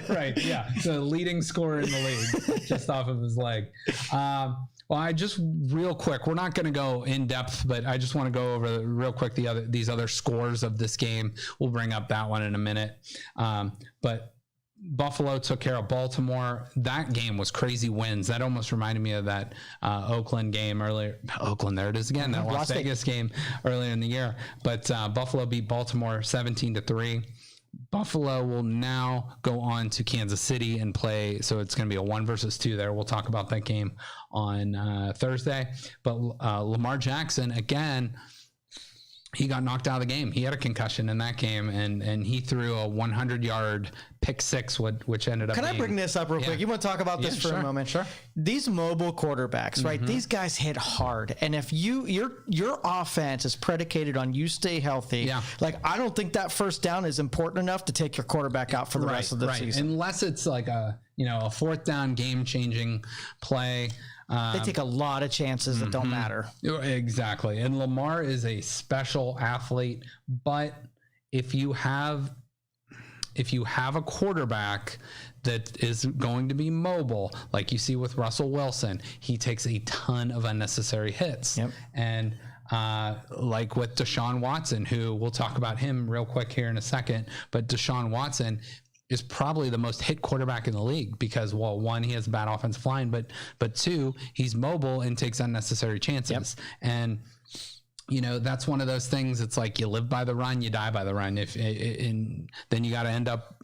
A: Right? Yeah, the leading scorer in the league, just off of his leg. Well, I just real quick, we're not going to go in depth, but I just want to go over real quick these other scores of this game. We'll bring up that one in a minute. But Buffalo took care of Baltimore. That game was crazy wins. That almost reminded me of that Oakland game earlier. Oakland, there it is again. That Las Vegas game earlier in the year. But Buffalo beat Baltimore 17-3. Buffalo will now go on to Kansas City and play. So it's going to be a 1 versus 2 there. We'll talk about that game on Thursday. But Lamar Jackson, again, he got knocked out of the game. He had a concussion in that game, and he threw a 100-yard pick six, which ended up.
C: Can I bring this up real quick? You want to talk about this for a moment?
A: Sure.
C: These mobile quarterbacks, right? These guys hit hard, and if your offense is predicated on you stay healthy, like I don't think that first down is important enough to take your quarterback out for the rest of the season,
A: unless it's like a fourth down game-changing play.
C: They take a lot of chances that don't matter.
A: Exactly. And Lamar is a special athlete, but if you have if you have a quarterback that is going to be mobile, like you see with Russell Wilson, he takes a ton of unnecessary hits.
C: Yep.
A: And like with Deshaun Watson, who we'll talk about him real quick here in a second, but Deshaun Watson is probably the most hit quarterback in the league because, well, one, he has a bad offensive line, but two, he's mobile and takes unnecessary chances. Yep. And that's one of those things. It's like you live by the run, you die by the run. Then you got to end up,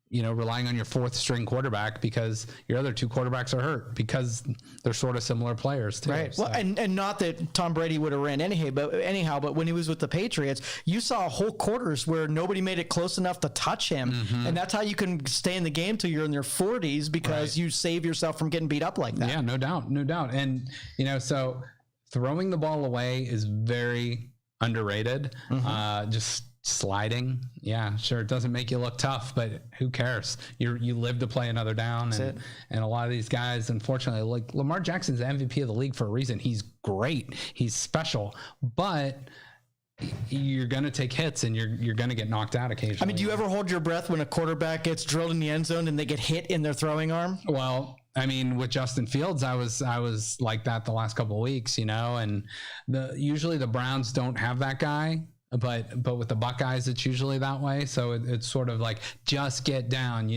A: relying on your fourth string quarterback because your other two quarterbacks are hurt because they're sort of similar players too.
C: Right.
A: So.
C: Well, and not that Tom Brady would have ran anyhow, but when he was with the Patriots, you saw whole quarters where nobody made it close enough to touch him. Mm-hmm. And that's how you can stay in the game till you're in your 40s because you save yourself from getting beat up like that.
A: Yeah, no doubt. And, so throwing the ball away is very underrated. Mm-hmm. Just sliding, yeah, sure, it doesn't make you look tough, but who cares? You live to play another down, and a lot of these guys, unfortunately, like Lamar Jackson's the MVP of the league for a reason. He's great, he's special, but you're going to take hits and you're going to get knocked out occasionally.
C: I mean, do you ever hold your breath when a quarterback gets drilled in the end zone and they get hit in their throwing arm?
A: Well, I mean, with Justin Fields, I was like that the last couple of weeks, and usually the Browns don't have that guy. But with the Buckeyes, it's usually that way. So it's sort of like, just get down,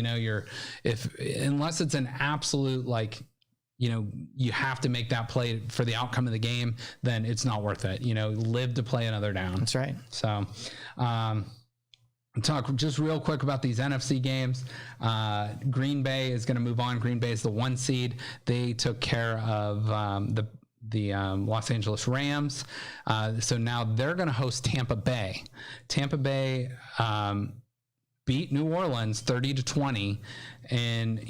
A: unless it's an absolute, like, you have to make that play for the outcome of the game, then it's not worth it. Live to play another down.
C: That's right.
A: So, talk just real quick about these NFC games. Green Bay is going to move on. Green Bay is the 1 seed. They took care of the Los Angeles Rams. So now they're going to host Tampa Bay. Tampa Bay beat New Orleans 30-20. And,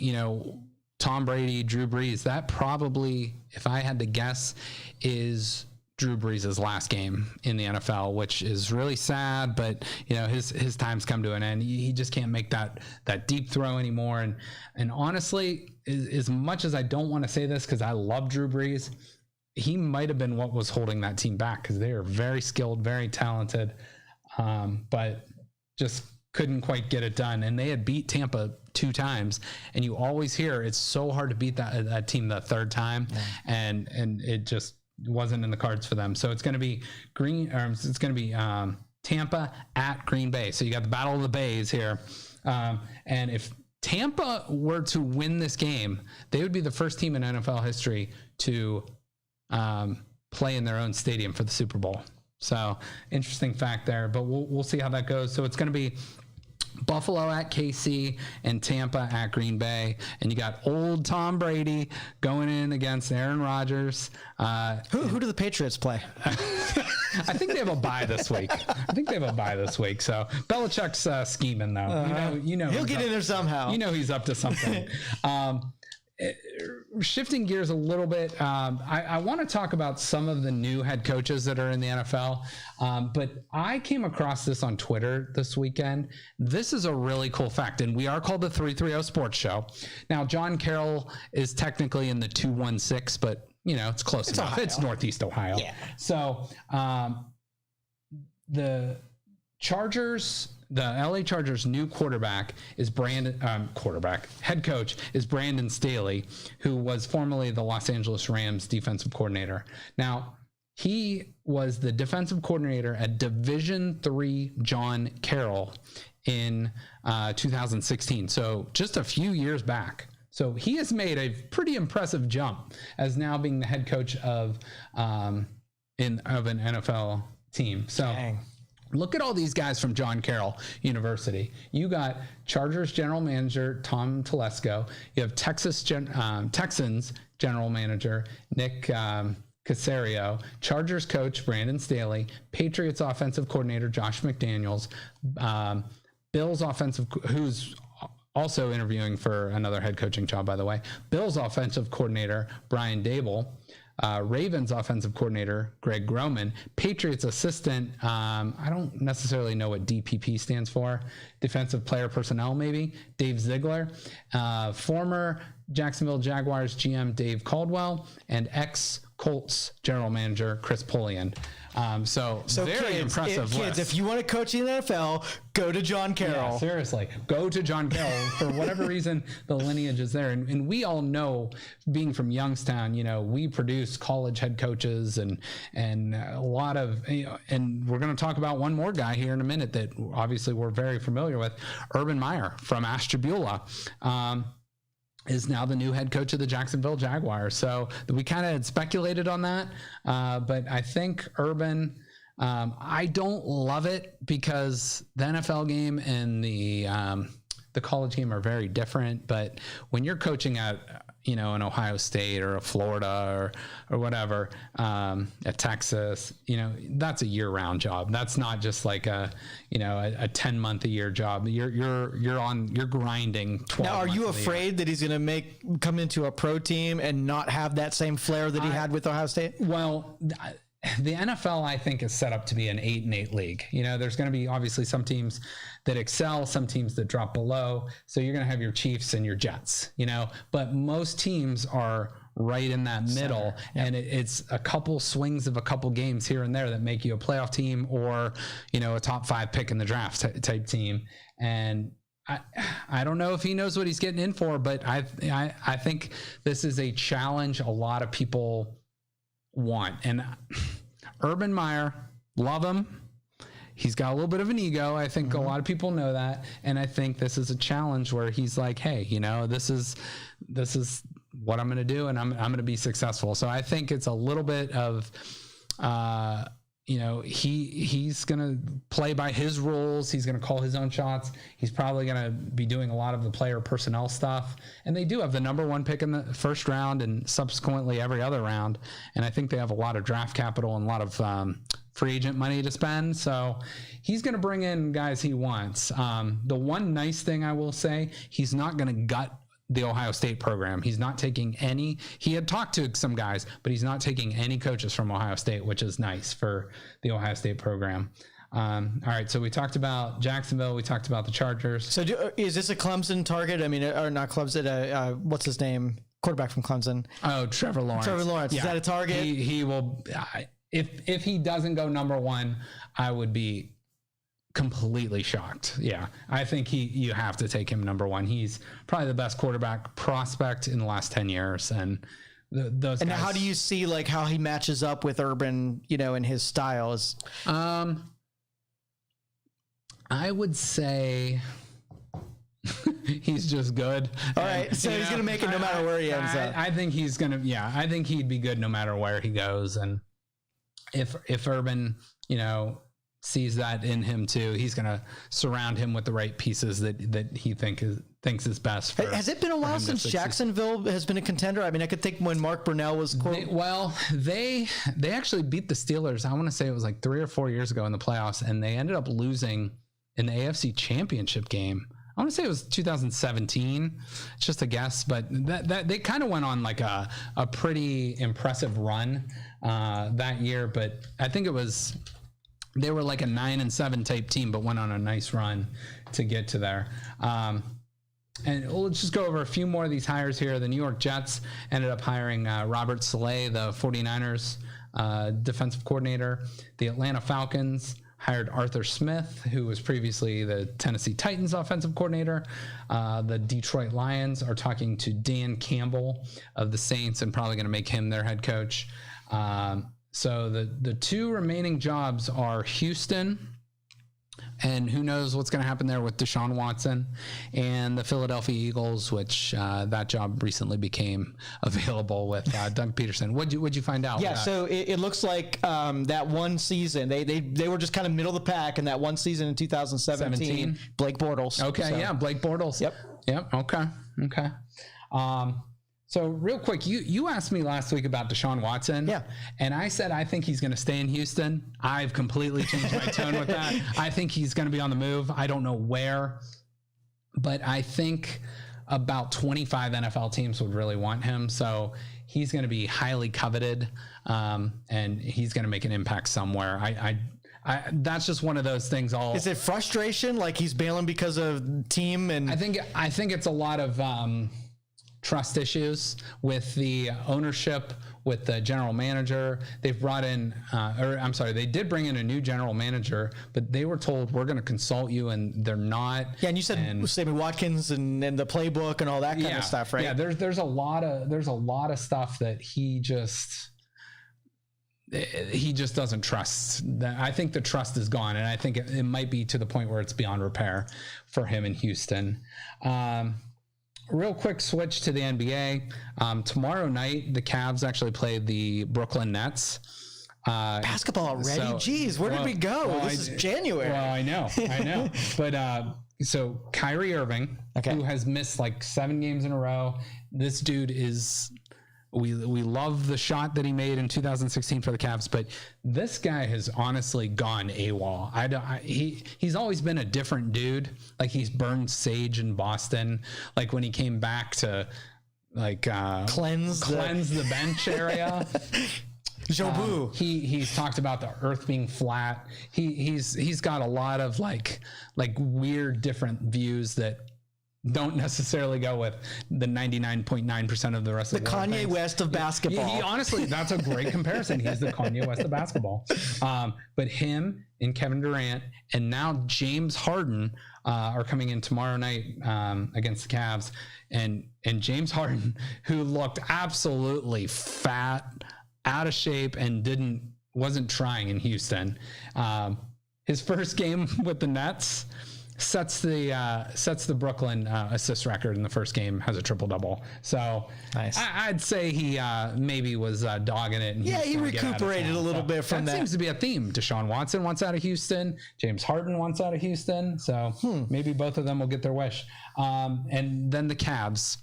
A: Tom Brady, Drew Brees, that probably, if I had to guess, is Drew Brees' last game in the NFL, which is really sad, but his time's come to an end. He just can't make that deep throw anymore. And honestly, as much as I don't want to say this because I love Drew Brees, he might have been what was holding that team back because they are very skilled, very talented, but just couldn't quite get it done. And they had beat Tampa 2 times, and you always hear it's so hard to beat that team the third time, and it just wasn't in the cards for them. So it's going to be Tampa at Green Bay. So you got the Battle of the Bays here, and if Tampa were to win this game, they would be the first team in NFL history to play in their own stadium for the Super Bowl. So interesting fact there, but we'll see how that goes. So it's going to be Buffalo at KC and Tampa at Green Bay, and you got old Tom Brady going in against Aaron Rodgers.
C: Who do the Patriots play?
A: I think they have a bye this week. So Belichick's scheming though.
C: He'll get in there somehow.
A: He's up to something. Shifting gears a little bit, I want to talk about some of the new head coaches that are in the NFL, but I came across this on Twitter this weekend. This is a really cool fact, and we are called the 330 Sports Show. Now, John Carroll is technically in the 216, but it's close enough. Ohio. It's Northeast Ohio. Yeah. So the LA Chargers' new head coach is Brandon Staley, who was formerly the Los Angeles Rams defensive coordinator. Now, he was the defensive coordinator at Division III John Carroll in 2016. So just a few years back. So he has made a pretty impressive jump as now being the head coach of an NFL team. So. Dang. Look at all these guys from John Carroll University. You got Chargers general manager Tom Telesco. You have Texans general manager Nick Caserio. Chargers coach Brandon Staley. Patriots offensive coordinator Josh McDaniels. Bills offensive, who's also interviewing for another head coaching job, by the way. Bills offensive coordinator Brian Dable. Ravens offensive coordinator Greg Groman, Patriots assistant, I don't necessarily know what DPP stands for, defensive player personnel maybe, Dave Ziegler, former Jacksonville Jaguars GM Dave Caldwell, and Colts general manager Chris Polian. So very impressive.
C: Kids, if you want to coach in the NFL, go to John Carroll.
A: Yeah, seriously, go to John Carroll. For whatever reason, the lineage is there, and we all know, being from Youngstown, we produce college head coaches and a lot of, and we're going to talk about one more guy here in a minute that obviously we're very familiar with, Urban Meyer from Ashtabula. Is now the new head coach of the Jacksonville Jaguars. So we kind of had speculated on that, but I think Urban, I don't love it because the NFL game and the college game are very different. But when you're coaching at an Ohio State or a Florida or whatever, at Texas, that's a year-round job. That's not just like a 10-month a year job. You're grinding 12
C: Now, are you afraid that he's going to come into a pro team and not have that same flair that he had with Ohio State?
A: Well, the NFL, I think, is set up to be an 8-8 league. There's going to be obviously some teams that excel, some teams that drop below. So you're going to have your Chiefs and your Jets, but most teams are right in that middle. Yep. And it's a couple swings of a couple games here and there that make you a playoff team or, a top 5 pick in the draft type team. And I don't know if he knows what he's getting in for, but I think this is a challenge a lot of people want. And Urban Meyer, love him. He's got a little bit of an ego. I think a lot of people know that. And I think this is a challenge where he's like, hey, this is what I'm going to do, and I'm going to be successful. So I think it's a little bit of, he's going to play by his rules. He's going to call his own shots. He's probably going to be doing a lot of the player personnel stuff. And they do have the number 1 pick in the first round and subsequently every other round. And I think they have a lot of draft capital and a lot of free agent money to spend. So he's going to bring in guys he wants. The one nice thing I will say, he's not going to gut the Ohio State program. He's not taking any, he had talked to some guys, but he's not taking any coaches from Ohio State, which is nice for the Ohio State program. All right. So we talked about Jacksonville. We talked about the Chargers.
C: So is this a Clemson target? I mean, or not Clemson, what's his name? Quarterback from Clemson.
A: Oh, Trevor Lawrence.
C: Yeah. Is that a target?
A: He will, if he doesn't go number 1, I would be completely shocked. Yeah. I think you have to take him number 1. He's probably the best quarterback prospect in the last 10 years. And those guys,
C: how do you see how he matches up with Urban, in his styles?
A: I would say he's just good.
C: All right. So he's going to make it no matter where he ends up.
A: I think he's going to, I think he'd be good no matter where he goes. And if Urban, sees that in him too, he's going to surround him with the right pieces that he thinks is best.
C: Has it been a while since Jacksonville has been a contender? I mean, I could think when Mark Brunell was
A: they actually beat the Steelers. I want to say it was like 3 or 4 years ago in the playoffs, and they ended up losing in the AFC Championship game. I want to say it was 2017. It's just a guess, but that they kind of went on like a pretty impressive run that year. But I think they were like a 9-7 type team, but went on a nice run to get to there. And let's just go over a few more of these hires here. The New York Jets ended up hiring Robert Saleh, the 49ers defensive coordinator. The Atlanta Falcons hired Arthur Smith, who was previously the Tennessee Titans offensive coordinator. The Detroit Lions are talking to Dan Campbell of the Saints and probably going to make him their head coach. So the 2 remaining jobs are Houston, and who knows what's going to happen there with Deshaun Watson, and the Philadelphia Eagles, which that job recently became available with Doug Peterson. What'd you find out?
C: Yeah, so it looks like that one season, they were just kind of middle of the pack in that one season in 2017. Blake Bortles.
A: Okay, so. Yeah, Blake Bortles. Yep. Okay. So real quick, you asked me last week about Deshaun Watson.
C: Yeah.
A: And I said I think he's going to stay in Houston. I've completely changed my tone with that. I think he's going to be on the move. I don't know where, but I think about 25 NFL teams would really want him. So he's going to be highly coveted, and he's going to make an impact somewhere. I that's just one of those things.
C: Is it frustration? Like he's bailing because of team? And
A: I think it's a lot of, trust issues with the ownership, with the general manager. They've brought in, they did bring in a new general manager, but they were told, we're going to consult you, and they're not.
C: Yeah, and you said Sammy Watkins and the playbook and all that kind of stuff, right?
A: Yeah, there's a lot of stuff that he just doesn't trust. I think the trust is gone, and I think it might be to the point where it's beyond repair for him in Houston. Real quick switch to the NBA. Tomorrow night, the Cavs actually play the Brooklyn Nets.
C: Basketball already? Jeez, where did we go? This is January.
A: Well, I know. But so Kyrie Irving, who has missed like 7 games in a row. This dude is... We love the shot that he made in 2016 for the Cavs, but this guy has honestly gone AWOL. He's always been a different dude. Like, he's burned sage in Boston. Like when he came back to like cleanse the bench area.
C: Jobu.
A: He's talked about the earth being flat. He's got a lot of like weird different views that don't necessarily go with the 99.9% of the rest of the world.
C: The Kanye West of basketball.
A: He honestly, that's a great comparison. He's the Kanye West of basketball. But him and Kevin Durant and now James Harden are coming in tomorrow night against the Cavs. And James Harden, who looked absolutely fat, out of shape, and wasn't trying in Houston. His first game with the Nets sets the Brooklyn assist record in the first game, has a triple-double. So nice. I'd say he maybe was dogging it. And
C: he recuperated a little bit from that.
A: That seems to be a theme. Deshaun Watson wants out of Houston. James Harden wants out of Houston. So maybe both of them will get their wish. And then the Cavs.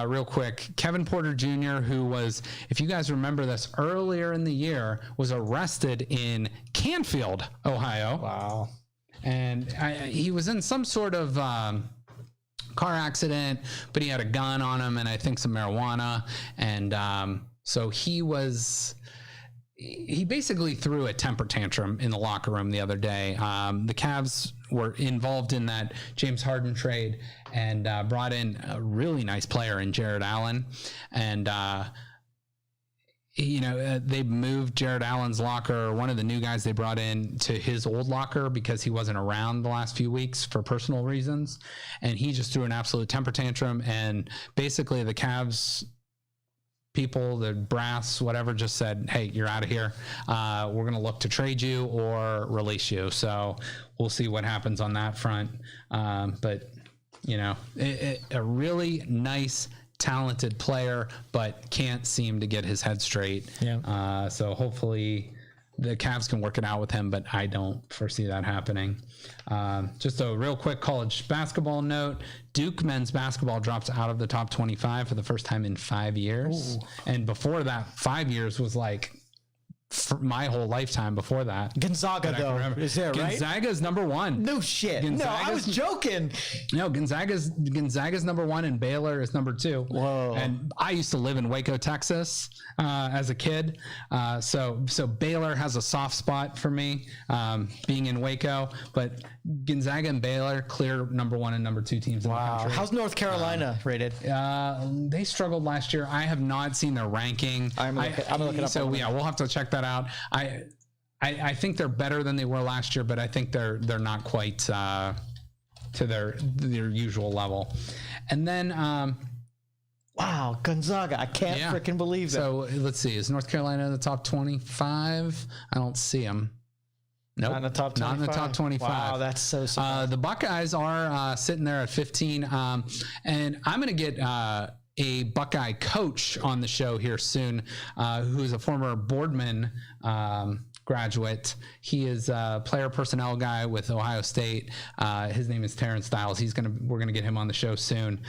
A: Real quick, Kevin Porter Jr., who was, if you guys remember this, earlier in the year, was arrested in Canfield, Ohio.
C: Wow.
A: And he was in some sort of car accident, but he had a gun on him and I think some marijuana. And so he basically threw a temper tantrum in the locker room the other day. The Cavs were involved in that James Harden trade and brought in a really nice player in Jared Allen. And they moved Jared Allen's locker, one of the new guys they brought in, to his old locker because he wasn't around the last few weeks for personal reasons. And he just threw an absolute temper tantrum. And basically the Cavs people, the brass, whatever, just said, hey, you're out of here. We're going to look to trade you or release you. So we'll see what happens on that front. But, a really nice, talented player, but can't seem to get his head straight. Yeah. So hopefully the Cavs can work it out with him, but I don't foresee that happening. Just a real quick college basketball note. Duke men's basketball drops out of the top 25 for the first time in 5 years. Ooh. And before that, 5 years was like for my whole lifetime before that.
C: Gonzaga, though, is there, right?
A: Gonzaga's number one.
C: No shit. No, I was joking.
A: No, Gonzaga's number one and Baylor is number 2.
C: Whoa.
A: And I used to live in Waco, Texas as a kid. So Baylor has a soft spot for me being in Waco. But Gonzaga and Baylor, clear number 1 and number 2 teams in the country.
C: How's North Carolina rated?
A: They struggled last year. I have not seen their ranking.
C: I'm gonna look it up.
A: So yeah, we'll have to check that out. I think they're better than they were last year, but I think they're not quite to their usual level. And then
C: wow, Gonzaga! I can't freaking believe that.
A: So let's see, is North Carolina in the top 25? I don't see them. Nope.
C: Not in the top 25.
A: Not in the top 25.
C: Wow, that's so surprising.
A: The Buckeyes are sitting there at 15, and I'm going to get a Buckeye coach on the show here soon, who's a former Boardman graduate. He is a player personnel guy with Ohio State. His name is Terrence Stiles. We're gonna get him on the show soon.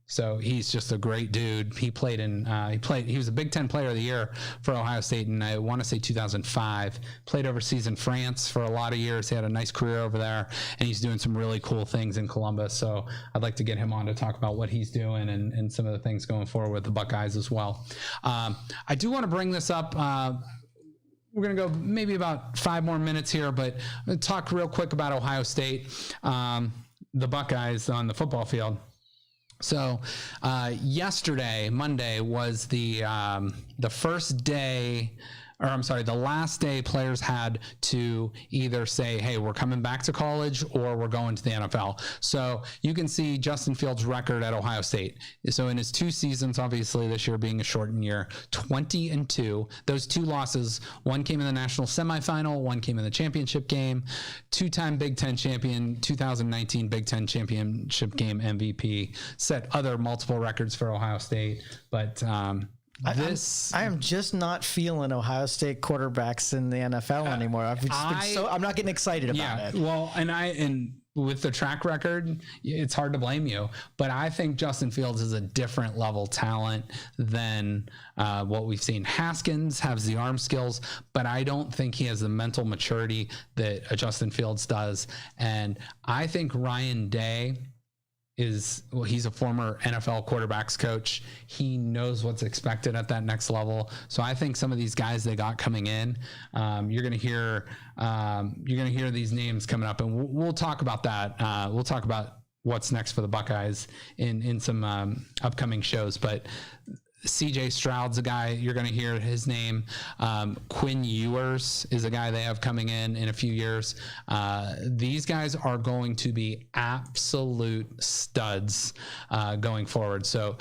A: So he's just a great dude. He was a Big Ten Player of the Year for Ohio State, and I want to say 2005. Played overseas in France for a lot of years. He had a nice career over there, and he's doing some really cool things in Columbus. So I'd like to get him on to talk about what he's doing and some of the things going forward with the Buckeyes as well. I do want to bring this up. We're going to go maybe about 5 more minutes here, but I'm going to talk real quick about Ohio State, the Buckeyes on the football field. So yesterday, Monday, was the first day, or I'm sorry, the last day players had to either say, hey, we're coming back to college or we're going to the NFL. So you can see Justin Fields' record at Ohio State. So in his 2 seasons, obviously this year being a shortened year, 20-2. Those 2 losses, one came in the national semifinal, one came in the championship game. 2-time Big Ten champion, 2019 Big Ten championship game MVP, set other multiple records for Ohio State. But
C: I am just not feeling Ohio State quarterbacks in the NFL anymore. I'm not getting excited about it.
A: Well, and with the track record, it's hard to blame you. But I think Justin Fields is a different level talent than what we've seen. Haskins has the arm skills, but I don't think he has the mental maturity that Justin Fields does. And I think Ryan Day he's a former NFL quarterbacks coach. He knows what's expected at that next level. So I think some of these guys they got coming in, you're going to hear these names coming up, and we'll talk about that. We'll talk about what's next for the Buckeyes in some upcoming shows. But CJ Stroud's a guy you're going to hear his name. Quinn Ewers is a guy they have coming in a few years. These guys are going to be absolute studs going forward. So,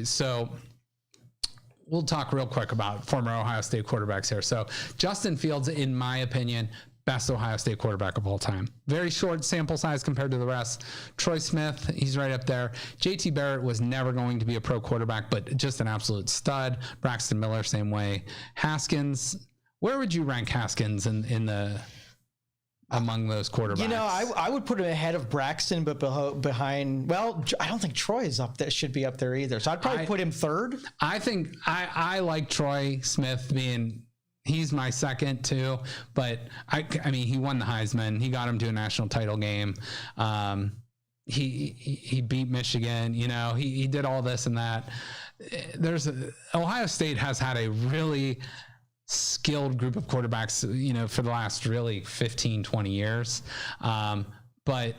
A: so we'll talk real quick about former Ohio State quarterbacks here. So Justin Fields, in my opinion, best Ohio State quarterback of all time. Very short sample size compared to the rest. Troy Smith, he's right up there. JT Barrett was never going to be a pro quarterback, but just an absolute stud. Braxton Miller, same way. Haskins, where would you rank Haskins in the among those quarterbacks?
C: You know, I would put him ahead of Braxton, but behind. Well, I don't think Troy is up there. Should be up there either. So I'd probably put him third.
A: I think I like Troy Smith being. He's my second too, but I mean, he won the Heisman. He got him to a national title game. He beat Michigan. You know, he did all this and that. Ohio State has had a really skilled group of quarterbacks, you know, for the last really 15, 20 years. But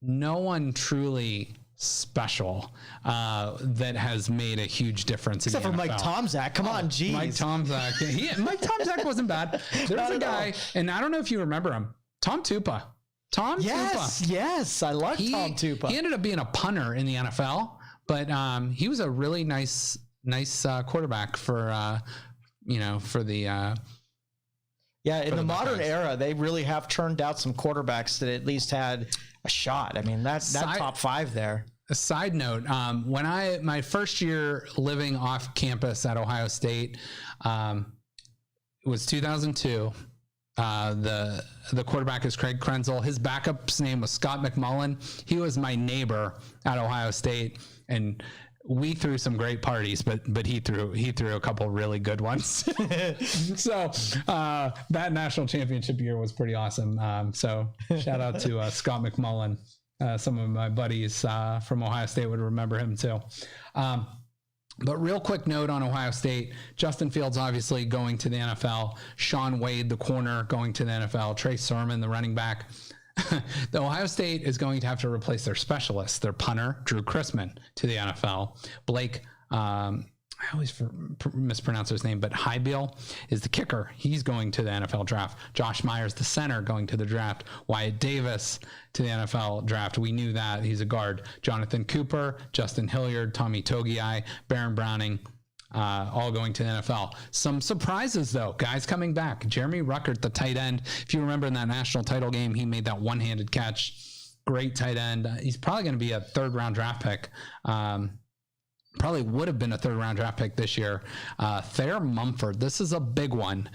A: no one truly special that has made a huge difference
C: except for Mike Tomczak. Come on, geez.
A: Mike Tomczak. Mike Tomczak wasn't bad. There's a guy, and I don't know if you remember him, Tom Tupa.
C: Yes, I like Tom Tupa.
A: He ended up being a punter in the NFL, but he was a really nice quarterback for the.
C: In the modern era, they really have turned out some quarterbacks that at least had a shot. I mean, that top 5 there.
A: A side note, when my first year living off campus at Ohio State, it was 2002. The quarterback is Craig Krenzel. His backup's name was Scott McMullen. He was my neighbor at Ohio State, and we threw some great parties, but he threw a couple really good ones. So that national championship year was pretty awesome. So shout out to Scott McMullen. Some of my buddies from Ohio State would remember him too. But real quick note on Ohio State, Justin Fields obviously going to the NFL, Sean Wade, the corner, going to the NFL, Trey Sermon, the running back. The Ohio State is going to have to replace their specialist, their punter, Drew Chrisman, to the NFL. Blake, I always mispronounce his name, but Hybiel is the kicker. He's going to the NFL draft. Josh Myers, the center, going to the draft. Wyatt Davis to the NFL draft. We knew that. He's a guard. Jonathan Cooper, Justin Hilliard, Tommy Togiai, Baron Browning, all going to the NFL. Some surprises, though. Guys coming back. Jeremy Ruckert, the tight end. If you remember in that national title game, he made that one-handed catch. Great tight end. He's probably going to be a third-round draft pick. Probably would have been a third-round draft pick this year. Thayer Mumford. This is a big one.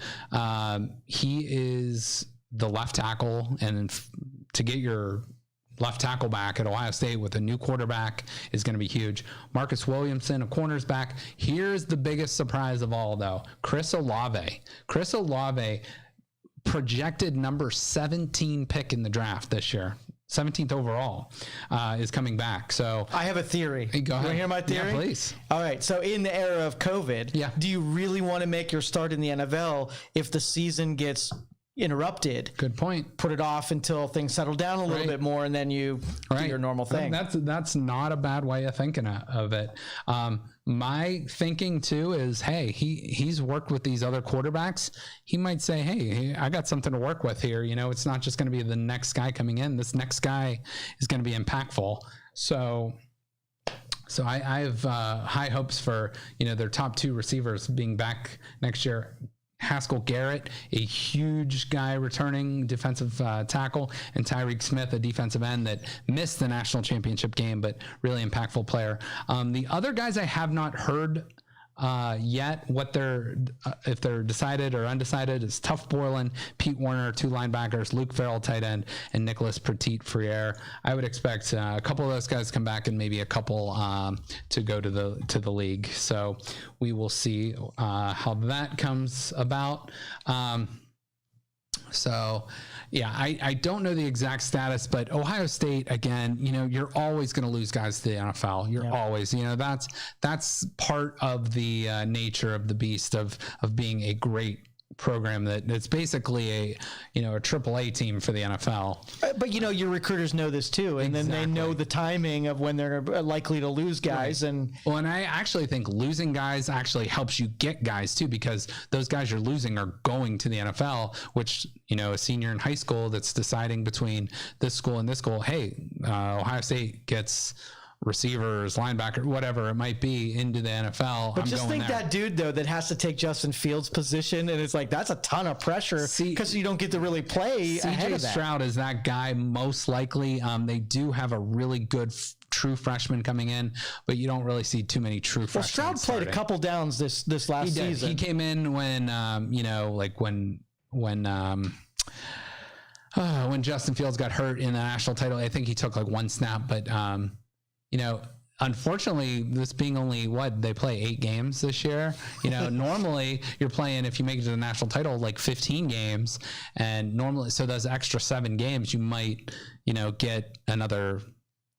A: He is the left tackle, and to get your left tackle back at Ohio State with a new quarterback is going to be huge. Marcus Williamson, a corner's back. Here's the biggest surprise of all, though. Chris Olave. Chris Olave, projected number 17 pick in the draft this year. 17th overall, is coming back. So
C: I have a theory.
A: Hey, go ahead.
C: You want to hear my theory?
A: Yeah, please.
C: All right. So in the era of COVID, do you really want to make your start in the NFL if the season gets interrupted.
A: Good point.
C: Put it off until things settle down a little bit more, and then you do your normal thing.
A: That's not a bad way of thinking of it. My thinking too is, hey, he's worked with these other quarterbacks. He might say, hey, I got something to work with here. It's not just going to be the next guy coming in. This next guy is going to be impactful. So I have high hopes for their top 2 receivers being back next year. Haskell Garrett, a huge guy returning defensive tackle, and Tyreek Smith, a defensive end that missed the national championship game, but really impactful player. The other guys I have not heard yet what if they're decided or undecided is Tuff Borland, Pete Warner, 2 linebackers, Luke Farrell, tight end, and Nicholas Petit-Frere. I would expect a couple of those guys to come back and maybe a couple to go to the league. So we will see how that comes about. So, yeah, I don't know the exact status, but Ohio State, again, you're always going to lose guys to the NFL. You're always, that's part of the nature of the beast of being a great program that's basically a AAA team for the NFL.
C: But your recruiters know this too, and then they know the timing of when they're likely to lose guys. And
A: I actually think losing guys actually helps you get guys too, because those guys you're losing are going to the NFL, which a senior in high school that's deciding between this school and this school. Hey, Ohio State gets receivers, linebacker, whatever it might be, into the NFL.
C: But just think that dude though that has to take Justin Fields' position, and it's like that's a ton of pressure because you don't get to really play ahead of that.
A: CJ Stroud is that guy most likely. They do have a really good true freshman coming in, but you don't really see too many true freshmen.
C: Well, Stroud played a couple downs this last season.
A: He came in when when Justin Fields got hurt in the national title. I think he took like 1 snap, but unfortunately, this being only they play 8 games this year. Normally you're playing, if you make it to the national title, like 15 games, and normally, so those extra 7 games, you might, get another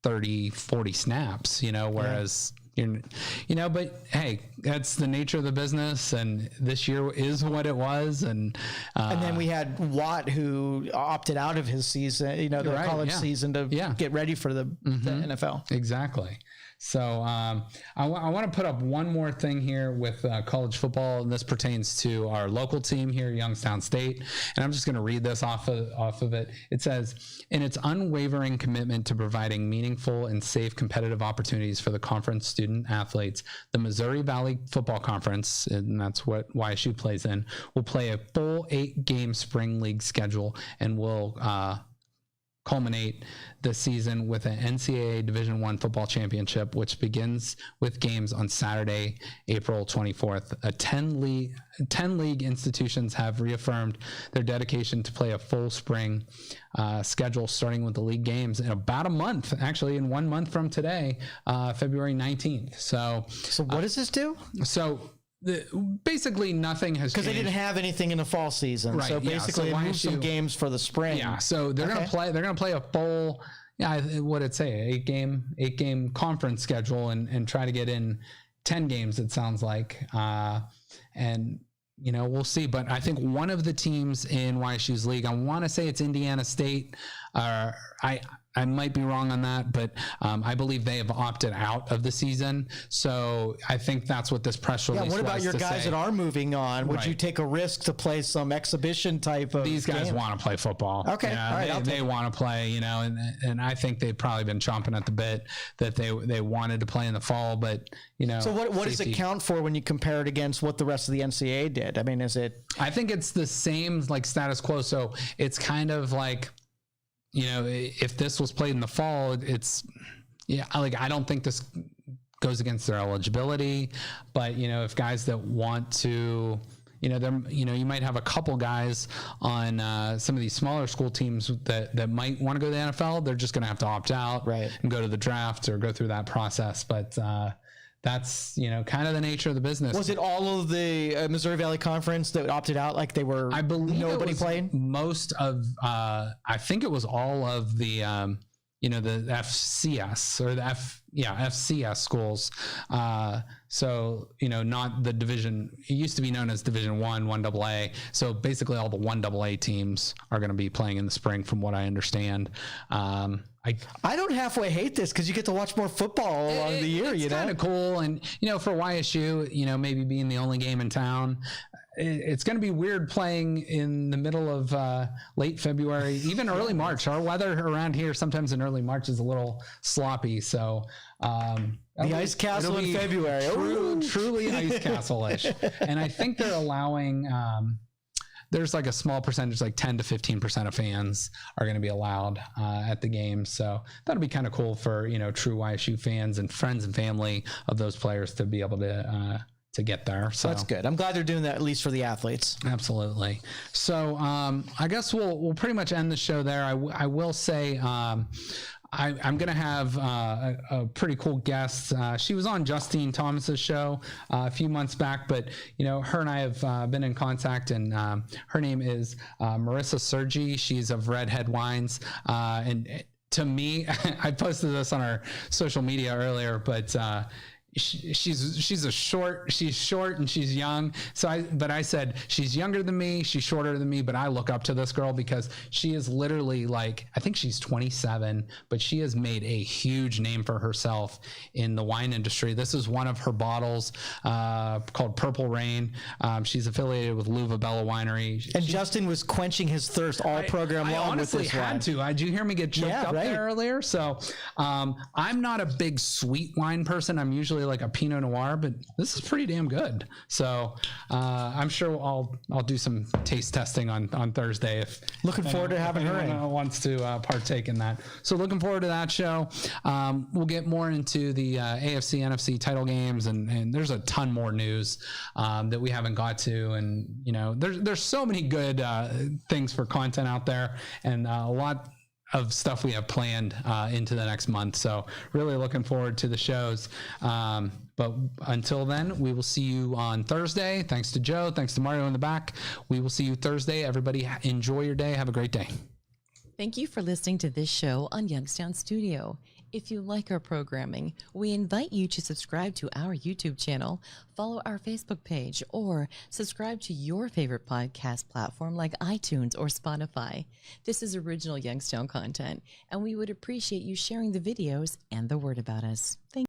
A: 30, 40 snaps, whereas but hey, that's the nature of the business, and this year is what it was. And
C: then we had Watt, who opted out of his season, the college season to get ready for the NFL.
A: Exactly. So I want to put up one more thing here with college football, and this pertains to our local team here, Youngstown State. And I'm just going to read this off of it. It says, in its unwavering commitment to providing meaningful and safe competitive opportunities for the conference student athletes, the Missouri Valley Football Conference, and that's what YSU plays in, will play a full 8-game spring league schedule and will culminate the season with an NCAA Division I football championship, which begins with games on Saturday, April 24th. 10 league institutions have reaffirmed their dedication to play a full spring schedule, starting with the league games in about a month, actually in 1 month from today, February 19th. So
C: what does this do?
A: Basically nothing has changed.
C: Because they didn't have anything in the fall season. Right. So basically they moved some games for the spring.
A: Yeah. So they're going to play a full, what did it say? 8-game conference schedule and try to get in 10 games, it sounds like. And we'll see. But I think one of the teams in YSU's league, I want to say it's Indiana State. I might be wrong on that, but I believe they have opted out of the season. So I think that's what this press release was.
C: Yeah, what about your guys that are moving on? Would you take a risk to play some exhibition type of
A: These guys
C: game?
A: Want to play football.
C: Okay, all right.
A: They want to play, and I think they've probably been chomping at the bit that they wanted to play in the fall, but,
C: So what does it count for when you compare it against what the rest of the NCAA did? I mean, is it?
A: I think it's the same, like, status quo. So it's kind of like, if this was played in the fall, I don't think this goes against their eligibility, but, if guys that want to, you might have a couple guys on some of these smaller school teams that might want to go to the NFL. They're just going to have to opt out and go to the draft or go through that process. But that's, kind of the nature of the business.
C: Was it all of the Missouri Valley Conference that opted out? Like they were,
A: I believe
C: nobody playing?
A: Most of, I think it was all of the, the FCS or the FCS schools. So, not the division. It used to be known as Division 1AA. So basically all the 1AA teams are going to be playing in the spring from what I understand.
C: I don't halfway hate this because you get to watch more football along the year.
A: It's kind of cool. And, for YSU, maybe being the only game in town, it's going to be weird playing in the middle of late February, even early March. Our weather around here sometimes in early March is a little sloppy. So
C: the Ice Castle in February.
A: Truly Ice Castle-ish. And I think they're allowing there's like a small percentage, like 10 to 15% of fans are going to be allowed at the game. So that'll be kind of cool for, true YSU fans and friends and family of those players to be able to get there. So
C: that's good. I'm glad they're doing that, at least for the athletes.
A: Absolutely. So I guess we'll pretty much end the show there. I will say I'm going to have a pretty cool guest. She was on Justine Thomas's show a few months back, but, her and I have been in contact, and her name is Marissa Sergi. She's of Redhead Wines. And to me, I posted this on our social media earlier, but she's short and she's young. So I said, she's younger than me, she's shorter than me, but I look up to this girl because she is literally I think she's 27, but she has made a huge name for herself in the wine industry. This is one of her bottles called Purple Rain. She's affiliated with Luva Bella Winery.
C: And Justin was quenching his thirst all program long.
A: I honestly had to. Did you hear me get choked up there earlier? So I'm not a big sweet wine person. I'm usually like a Pinot Noir, but this is pretty damn good. So I'm sure I'll do some taste testing on Thursday. If
C: looking forward to having her in.
A: Wants to partake in that. So looking forward to that show. We'll get more into the AFC, NFC title games, and there's a ton more news that we haven't got to. And there's so many good things for content out there, and a lot of stuff we have planned into the next month. So really looking forward to the shows. But until then, we will see you on Thursday. Thanks to Joe. Thanks to Mario in the back. We will see you Thursday. Everybody enjoy your day. Have a great day.
I: Thank you for listening to this show on Youngstown Studio. If you like our programming, we invite you to subscribe to our YouTube channel, follow our Facebook page, or subscribe to your favorite podcast platform like iTunes or Spotify. This is original Youngstown content, and we would appreciate you sharing the videos and the word about us. Thank you.